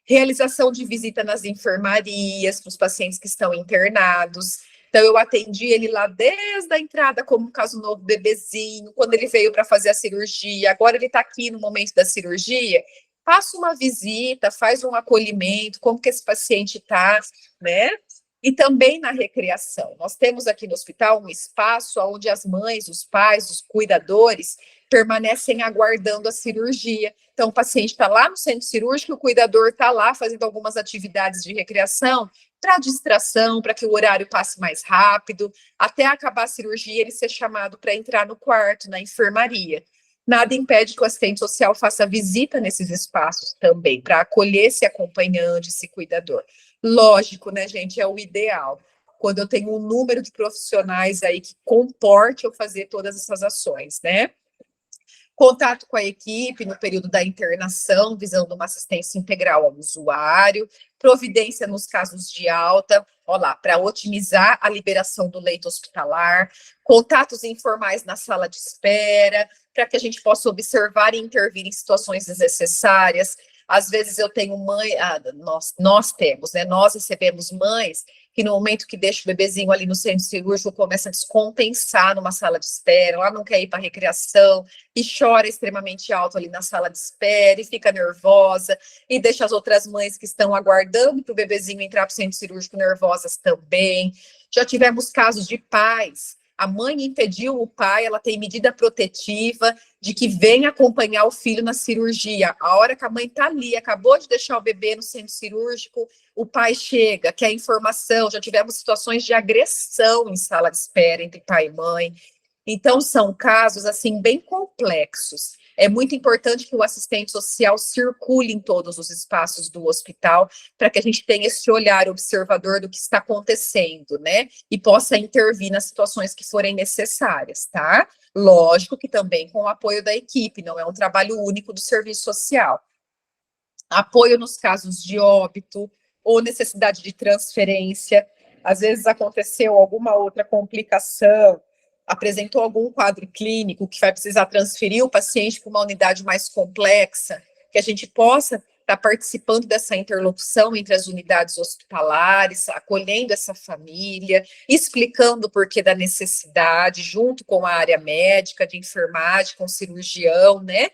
Realização de visita nas enfermarias para os pacientes que estão internados. Então, eu atendi ele lá desde a entrada, como um caso novo, bebezinho, quando ele veio para fazer a cirurgia. Agora ele está aqui no momento da cirurgia. Faça uma visita, faz um acolhimento, como que esse paciente está, né? E também na recreação. Nós temos aqui no hospital um espaço onde as mães, os pais, os cuidadores permanecem aguardando a cirurgia. Então, o paciente está lá no centro cirúrgico, o cuidador está lá fazendo algumas atividades de recreação, para distração, para que o horário passe mais rápido, até acabar a cirurgia, ele ser chamado para entrar no quarto, na enfermaria. Nada impede que o assistente social faça visita nesses espaços também, para acolher esse acompanhante, esse cuidador. Lógico, né, gente, é o ideal. Quando eu tenho um número de profissionais aí que comporte eu fazer todas essas ações, né? Contato com a equipe no período da internação, visando uma assistência integral ao usuário, providência nos casos de alta, para otimizar a liberação do leito hospitalar, contatos informais na sala de espera, para que a gente possa observar e intervir em situações desnecessárias. Às vezes eu tenho mãe, nós temos, né? Nós recebemos mães que no momento que deixa o bebezinho ali no centro cirúrgico começa a descompensar numa sala de espera, ela não quer ir para recreação e chora extremamente alto ali na sala de espera e fica nervosa e deixa as outras mães que estão aguardando para o bebezinho entrar para o centro cirúrgico nervosas também. Já tivemos casos de pais. A mãe impediu o pai, ela tem medida protetiva de que venha acompanhar o filho na cirurgia. A hora que a mãe está ali, acabou de deixar o bebê no centro cirúrgico, o pai chega, quer informação. Já tivemos situações de agressão em sala de espera entre pai e mãe. Então, são casos, assim, bem complexos. É muito importante que o assistente social circule em todos os espaços do hospital para que a gente tenha esse olhar observador do que está acontecendo, né? E possa intervir nas situações que forem necessárias, tá? Lógico que também com o apoio da equipe, não é um trabalho único do serviço social. Apoio nos casos de óbito ou necessidade de transferência. Às vezes aconteceu alguma outra complicação, apresentou algum quadro clínico que vai precisar transferir o paciente para uma unidade mais complexa, que a gente possa estar participando dessa interlocução entre as unidades hospitalares, acolhendo essa família, explicando o porquê da necessidade, junto com a área médica, de enfermagem, com o cirurgião, né?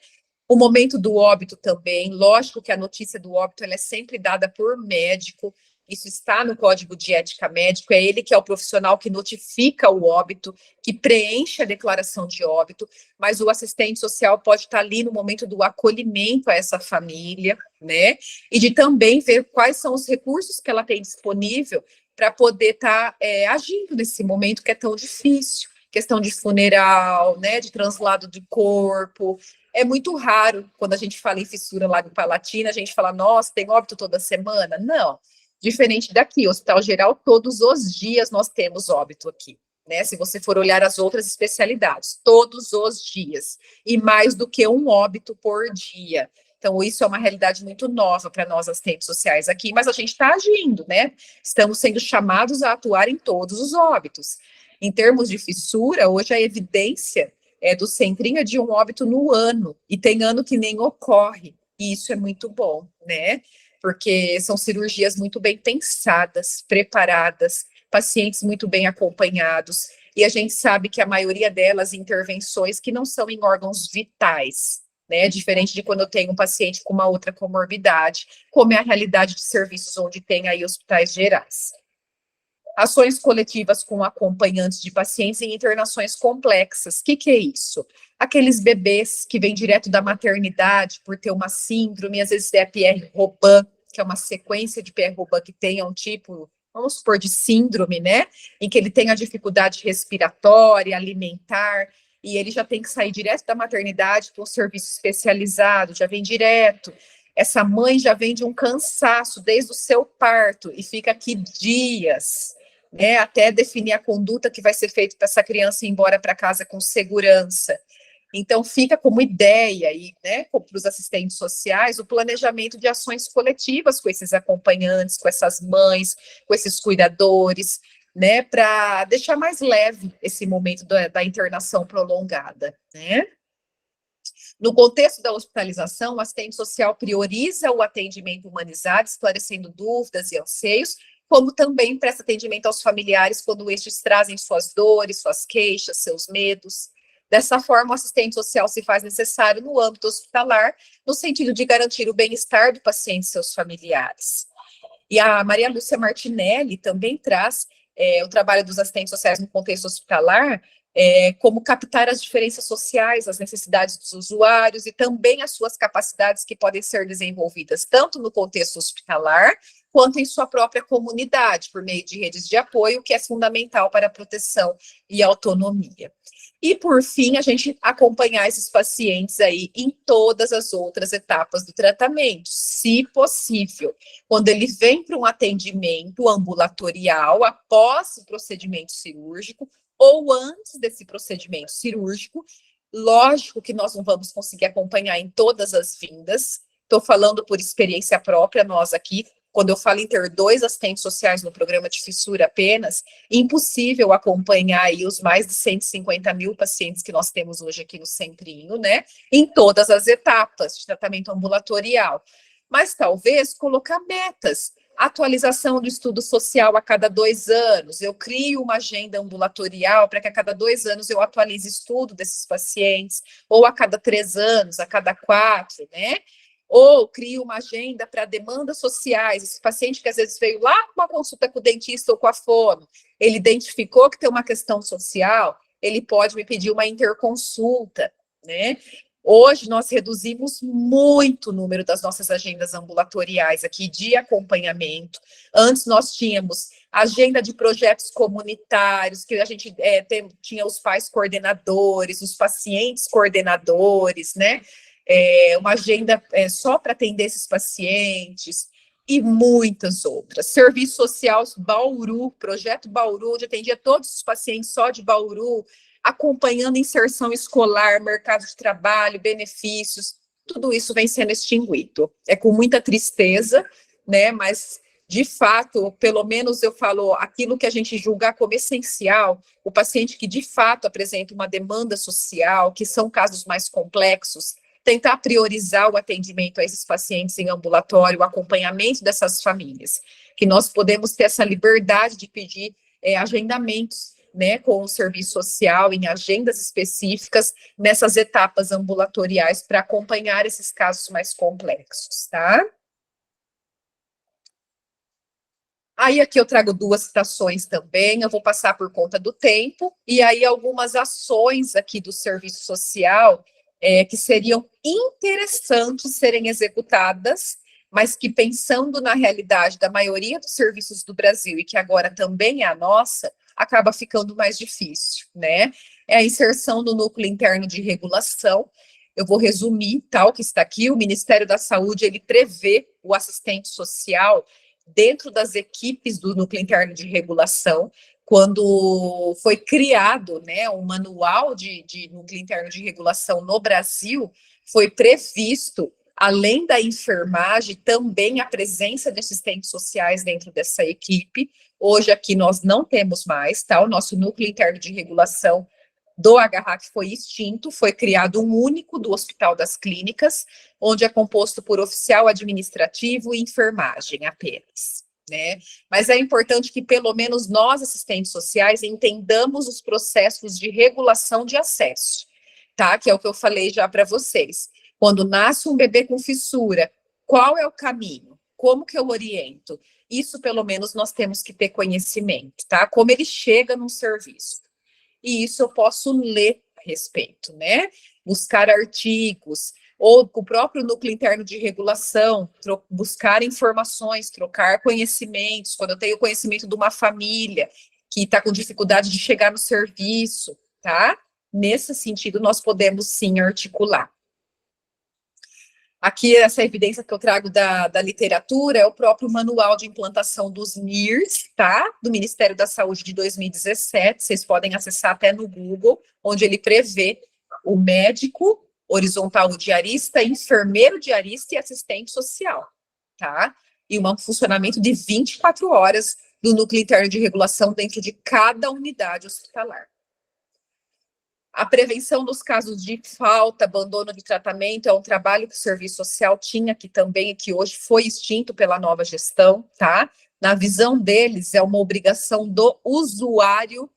O momento do óbito também, lógico que a notícia do óbito ela é sempre dada por médico, isso está no Código de Ética Médico, é ele que é o profissional que notifica o óbito, que preenche a declaração de óbito, mas o assistente social pode estar ali no momento do acolhimento a essa família, né? E de também ver quais são os recursos que ela tem disponível para poder estar agindo nesse momento que é tão difícil. Questão de funeral, né? De translado de corpo. É muito raro, quando a gente fala em fissura lago-palatina, a gente fala, nossa, tem óbito toda semana? Não. Diferente daqui, Hospital Geral, todos os dias nós temos óbito aqui, né? Se você for olhar as outras especialidades, todos os dias, e mais do que um óbito por dia. Então, isso é uma realidade muito nova para nós, assistentes sociais aqui, mas a gente está agindo, né? Estamos sendo chamados a atuar em todos os óbitos. Em termos de fissura, hoje a evidência do centrinho é de um óbito no ano, e tem ano que nem ocorre, e isso é muito bom, né? Porque são cirurgias muito bem pensadas, preparadas, pacientes muito bem acompanhados, e a gente sabe que a maioria delas intervenções que não são em órgãos vitais, né? Diferente de quando eu tenho um paciente com uma outra comorbidade, como é a realidade de serviços onde tem aí hospitais gerais. Ações coletivas com acompanhantes de pacientes em internações complexas. O que é isso? Aqueles bebês que vêm direto da maternidade por ter uma síndrome, às vezes é Pierre-Robin, que é uma sequência de Pierre-Robin que tenha um tipo, vamos supor, de síndrome, né? Em que ele tem a dificuldade respiratória, alimentar, e ele já tem que sair direto da maternidade para um serviço especializado, já vem direto. Essa mãe já vem de um cansaço desde o seu parto e fica aqui dias, né, até definir a conduta que vai ser feita para essa criança ir embora para casa com segurança. Então, fica como ideia aí, né, para os assistentes sociais, o planejamento de ações coletivas com esses acompanhantes, com essas mães, com esses cuidadores, né, para deixar mais leve esse momento da internação prolongada, né. No contexto da hospitalização, o assistente social prioriza o atendimento humanizado, esclarecendo dúvidas e anseios, como também presta atendimento aos familiares quando estes trazem suas dores, suas queixas, seus medos. Dessa forma, o assistente social se faz necessário no âmbito hospitalar, no sentido de garantir o bem-estar do paciente e seus familiares. E a Maria Lúcia Martinelli também traz o trabalho dos assistentes sociais no contexto hospitalar, como captar as diferenças sociais, as necessidades dos usuários e também as suas capacidades que podem ser desenvolvidas tanto no contexto hospitalar, quanto em sua própria comunidade, por meio de redes de apoio, que é fundamental para a proteção e autonomia. E, por fim, a gente acompanhar esses pacientes aí em todas as outras etapas do tratamento, se possível. Quando ele vem para um atendimento ambulatorial, após o procedimento cirúrgico, ou antes desse procedimento cirúrgico, lógico que nós não vamos conseguir acompanhar em todas as vindas, estou falando por experiência própria, nós aqui, quando eu falo em ter 2 assistentes sociais no programa de fissura apenas, impossível acompanhar aí os mais de 150 mil pacientes que nós temos hoje aqui no Centrinho, né, em todas as etapas de tratamento ambulatorial. Mas talvez colocar metas, atualização do estudo social a cada 2 anos, eu crio uma agenda ambulatorial para que a cada 2 anos eu atualize estudo desses pacientes, ou a cada 3 anos, a cada 4, né, ou crio uma agenda para demandas sociais, esse paciente que às vezes veio lá com uma consulta com o dentista ou com a fono, ele identificou que tem uma questão social, ele pode me pedir uma interconsulta, né? Hoje nós reduzimos muito o número das nossas agendas ambulatoriais aqui de acompanhamento. Antes nós tínhamos agenda de projetos comunitários, que a gente tinha os pais coordenadores, os pacientes coordenadores, né? Uma agenda só para atender esses pacientes e muitas outras. Serviço social Bauru, projeto Bauru, onde atendia todos os pacientes só de Bauru, acompanhando inserção escolar, mercado de trabalho, benefícios, tudo isso vem sendo extinguido. É com muita tristeza, né, mas de fato, pelo menos eu falo aquilo que a gente julgar como essencial, o paciente que de fato apresenta uma demanda social, que são casos mais complexos, tentar priorizar o atendimento a esses pacientes em ambulatório, o acompanhamento dessas famílias, que nós podemos ter essa liberdade de pedir agendamentos, né, com o serviço social, em agendas específicas, nessas etapas ambulatoriais, para acompanhar esses casos mais complexos, tá? Aí aqui eu trago 2 citações também, eu vou passar por conta do tempo, e aí algumas ações aqui do serviço social, que seriam interessantes serem executadas, mas que pensando na realidade da maioria dos serviços do Brasil, e que agora também é a nossa, acaba ficando mais difícil, né? É a inserção no núcleo interno de regulação. Eu vou resumir, tal, que está aqui, o Ministério da Saúde, ele prevê o assistente social dentro das equipes do núcleo interno de regulação. Quando foi criado, né, um manual de núcleo interno de regulação no Brasil, foi previsto, além da enfermagem, também a presença de assistentes sociais dentro dessa equipe. Hoje aqui nós não temos mais, tá? O nosso núcleo interno de regulação do HRAC foi extinto, foi criado um único do Hospital das Clínicas, onde é composto por oficial administrativo e enfermagem apenas, né? Mas é importante que pelo menos nós, assistentes sociais, entendamos os processos de regulação de acesso, tá? Que é o que eu falei já para vocês. Quando nasce um bebê com fissura, qual é o caminho? Como que eu oriento? Isso, pelo menos, nós temos que ter conhecimento, tá? Como ele chega num serviço. E isso eu posso ler a respeito, né? Buscar artigos, ou com o próprio núcleo interno de regulação, buscar informações, trocar conhecimentos. Quando eu tenho conhecimento de uma família que está com dificuldade de chegar no serviço, tá? Nesse sentido, nós podemos sim articular. Aqui, essa evidência que eu trago da literatura é o próprio Manual de Implantação dos MIRs, tá? Do Ministério da Saúde de 2017. Vocês podem acessar até no Google, onde ele prevê o médico, horizontal diarista, enfermeiro diarista e assistente social, tá? E um funcionamento de 24 horas do núcleo interno de regulação dentro de cada unidade hospitalar. A prevenção dos casos de falta, abandono de tratamento é um trabalho que o serviço social tinha aqui também e que hoje foi extinto pela nova gestão, tá? Na visão deles, é uma obrigação do usuário,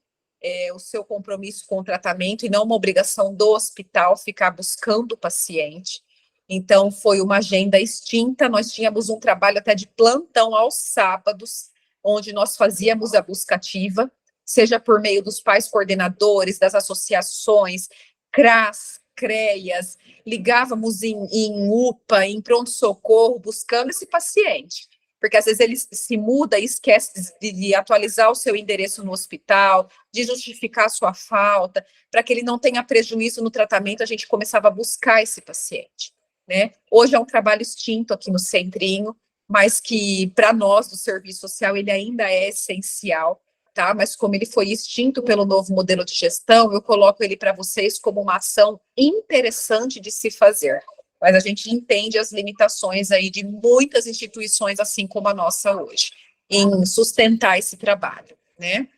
o seu compromisso com o tratamento e não uma obrigação do hospital ficar buscando o paciente. Então, foi uma agenda extinta, nós tínhamos um trabalho até de plantão aos sábados, onde nós fazíamos a busca ativa, seja por meio dos pais coordenadores, das associações, CRAS, CREAS, ligávamos em UPA, em pronto-socorro, buscando esse paciente, porque às vezes ele se muda e esquece de atualizar o seu endereço no hospital, de justificar a sua falta, para que ele não tenha prejuízo no tratamento, a gente começava a buscar esse paciente, né? Hoje é um trabalho extinto aqui no Centrinho, mas que para nós do serviço social ele ainda é essencial, tá? Mas como ele foi extinto pelo novo modelo de gestão, eu coloco ele para vocês como uma ação interessante de se fazer. Mas a gente entende as limitações aí de muitas instituições, assim como a nossa hoje, em sustentar esse trabalho, né?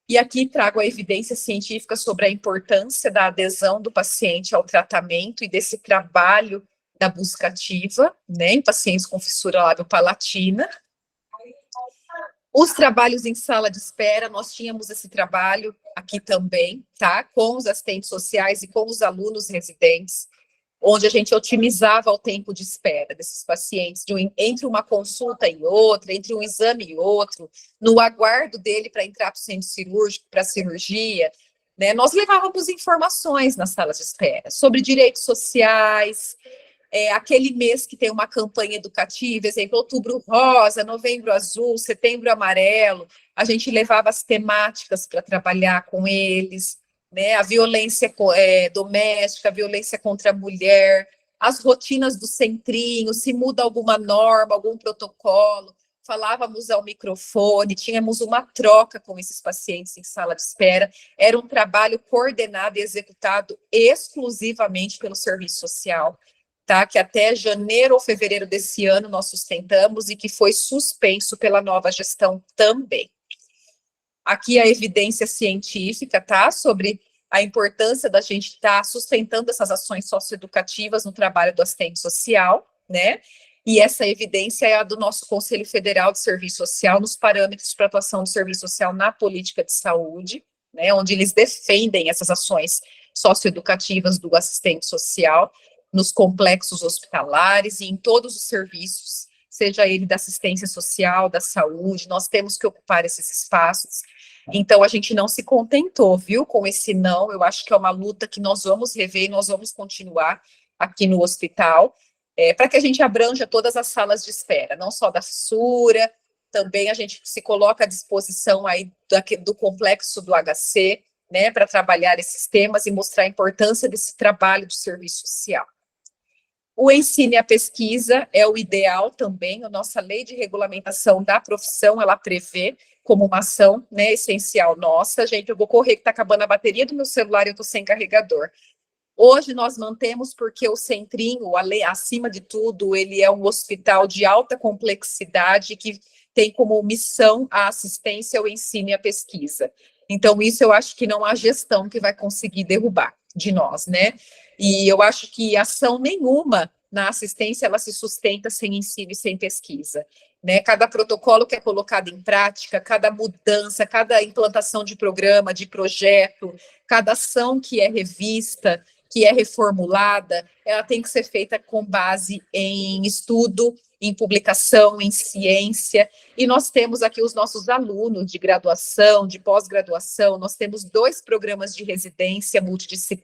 E aqui trago a evidência científica sobre a importância da adesão do paciente ao tratamento e desse trabalho da busca ativa, né, em pacientes com fissura lábio-palatina. Os trabalhos em sala de espera, nós tínhamos esse trabalho aqui também, tá? Com os assistentes sociais e com os alunos residentes, onde a gente otimizava o tempo de espera desses pacientes, entre uma consulta e outra, entre um exame e outro, no aguardo dele para entrar para o centro cirúrgico, para a cirurgia, né? Nós levávamos informações nas salas de espera sobre direitos sociais, aquele mês que tem uma campanha educativa, exemplo, outubro rosa, novembro azul, setembro amarelo, a gente levava as temáticas para trabalhar com eles, né, a violência doméstica, a violência contra a mulher, as rotinas do centrinho, se muda alguma norma, algum protocolo, falávamos ao microfone, tínhamos uma troca com esses pacientes em sala de espera, era um trabalho coordenado e executado exclusivamente pelo serviço social, tá? Que até janeiro ou fevereiro desse ano nós sustentamos e que foi suspenso pela nova gestão também. Aqui a evidência científica, tá? Sobre a importância da gente estar sustentando essas ações socioeducativas no trabalho do assistente social, né? E essa evidência é a do nosso Conselho Federal de Serviço Social, nos parâmetros para atuação do serviço social na política de saúde, né? Onde eles defendem essas ações socioeducativas do assistente social, nos complexos hospitalares e em todos os serviços, seja ele da assistência social, da saúde, nós temos que ocupar esses espaços. Então, a gente não se contentou, viu, com esse não, eu acho que é uma luta que nós vamos rever e nós vamos continuar aqui no hospital, para que a gente abranja todas as salas de espera, não só da fissura, também a gente se coloca à disposição aí do complexo do HC, né, para trabalhar esses temas e mostrar a importância desse trabalho de serviço social. O ensino e a pesquisa é o ideal também, a nossa lei de regulamentação da profissão, ela prevê como uma ação, né, essencial nossa. Gente, eu vou correr que está acabando a bateria do meu celular e eu estou sem carregador. Hoje nós mantemos porque o Centrinho, acima de tudo, ele é um hospital de alta complexidade que tem como missão a assistência, o ensino e a pesquisa. Então, isso eu acho que não há gestão que vai conseguir derrubar de nós, né? E eu acho que ação nenhuma na assistência, ela se sustenta sem ensino e sem pesquisa, né? Cada protocolo que é colocado em prática, cada mudança, cada implantação de programa, de projeto, cada ação que é revista, que é reformulada, ela tem que ser feita com base em estudo, em publicação, em ciência, e nós temos aqui os nossos alunos de graduação, de pós-graduação, nós temos 2 programas de residência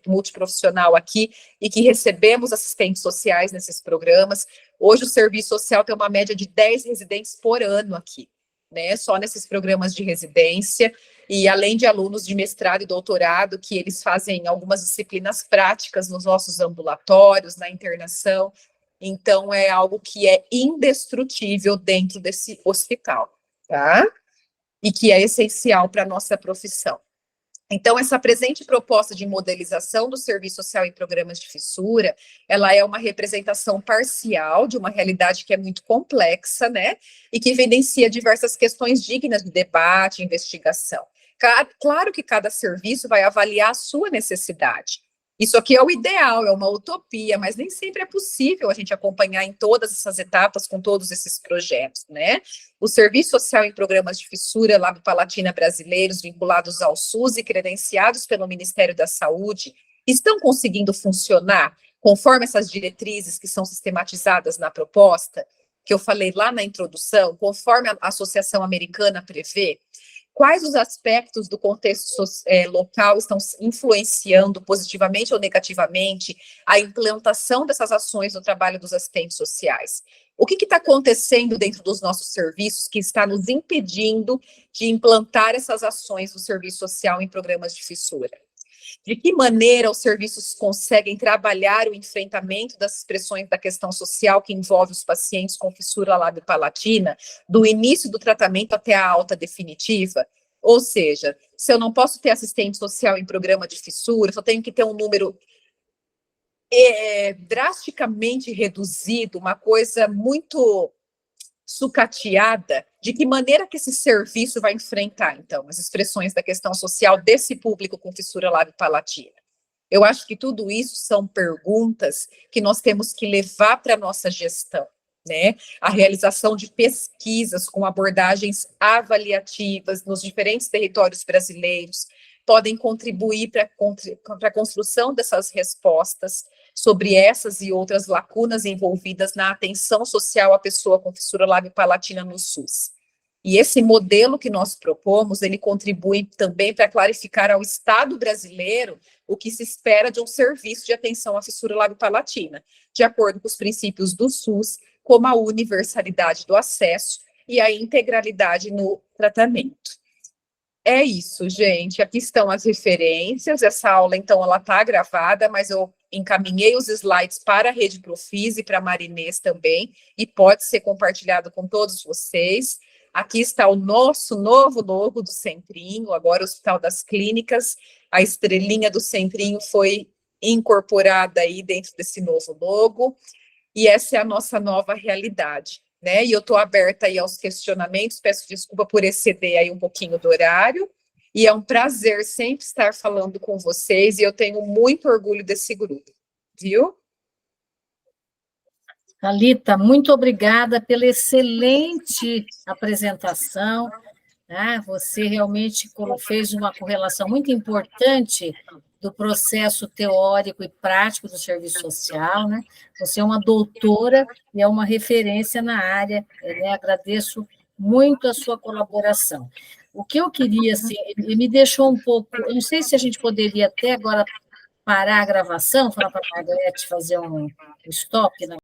multiprofissional aqui, e que recebemos assistentes sociais nesses programas. Hoje o serviço social tem uma média de 10 residentes por ano aqui, né, só nesses programas de residência, E além de alunos de mestrado e doutorado, que eles fazem algumas disciplinas práticas nos nossos ambulatórios, na internação, então é algo que é indestrutível dentro desse hospital, tá? E que é essencial para a nossa profissão. Então, essa presente proposta de modelização do serviço social em programas de fissura, ela é uma representação parcial de uma realidade que é muito complexa, né? E que evidencia diversas questões dignas de debate, investigação. Claro que cada serviço vai avaliar a sua necessidade. Isso aqui é o ideal, é uma utopia, mas nem sempre é possível a gente acompanhar em todas essas etapas com todos esses projetos, né? O Serviço Social em Programas de Fissura Lábio-Palatina brasileiros vinculados ao SUS e credenciados pelo Ministério da Saúde estão conseguindo funcionar conforme essas diretrizes que são sistematizadas na proposta, que eu falei lá na introdução, conforme a Associação Americana prevê? Quais os aspectos do contexto local estão influenciando positivamente ou negativamente a implantação dessas ações no trabalho dos assistentes sociais? O que está acontecendo dentro dos nossos serviços que está nos impedindo de implantar essas ações do serviço social em programas de fissura? De que maneira os serviços conseguem trabalhar o enfrentamento das expressões da questão social que envolve os pacientes com fissura lábio-palatina, do início do tratamento até a alta definitiva? Ou seja, se eu não posso ter assistente social em programa de fissura, só tenho que ter um número drasticamente reduzido, uma coisa muito sucateada, de que maneira que esse serviço vai enfrentar, então, as expressões da questão social desse público com fissura lábio-palatina? Eu acho que tudo isso são perguntas que nós temos que levar para a nossa gestão, né? A realização de pesquisas com abordagens avaliativas nos diferentes territórios brasileiros podem contribuir para a construção dessas respostas sobre essas e outras lacunas envolvidas na atenção social à pessoa com fissura lábio-palatina no SUS. E esse modelo que nós propomos, ele contribui também para clarificar ao Estado brasileiro o que se espera de um serviço de atenção à fissura lábio-palatina, de acordo com os princípios do SUS, como a universalidade do acesso e a integralidade no tratamento. É isso, gente. Aqui estão as referências. Essa aula, então, ela está gravada, mas eu encaminhei os slides para a Rede Profis e para a Marinês também, e pode ser compartilhado com todos vocês. Aqui está o nosso novo logo do Centrinho, agora o Hospital das Clínicas. A estrelinha do Centrinho foi incorporada aí dentro desse novo logo, e essa é a nossa nova realidade, né? E eu estou aberta aí aos questionamentos, peço desculpa por exceder aí um pouquinho do horário, e é um prazer sempre estar falando com vocês, e eu tenho muito orgulho desse grupo, viu? Thalita, muito obrigada pela excelente apresentação, né? Você realmente fez uma correlação muito importante do processo teórico e prático do serviço social, né? Você é uma doutora e é uma referência na área, né? Agradeço muito a sua colaboração. O que eu queria, assim, me deixou um pouco, eu não sei se a gente poderia até agora parar a gravação, falar para a Margarete fazer um stop na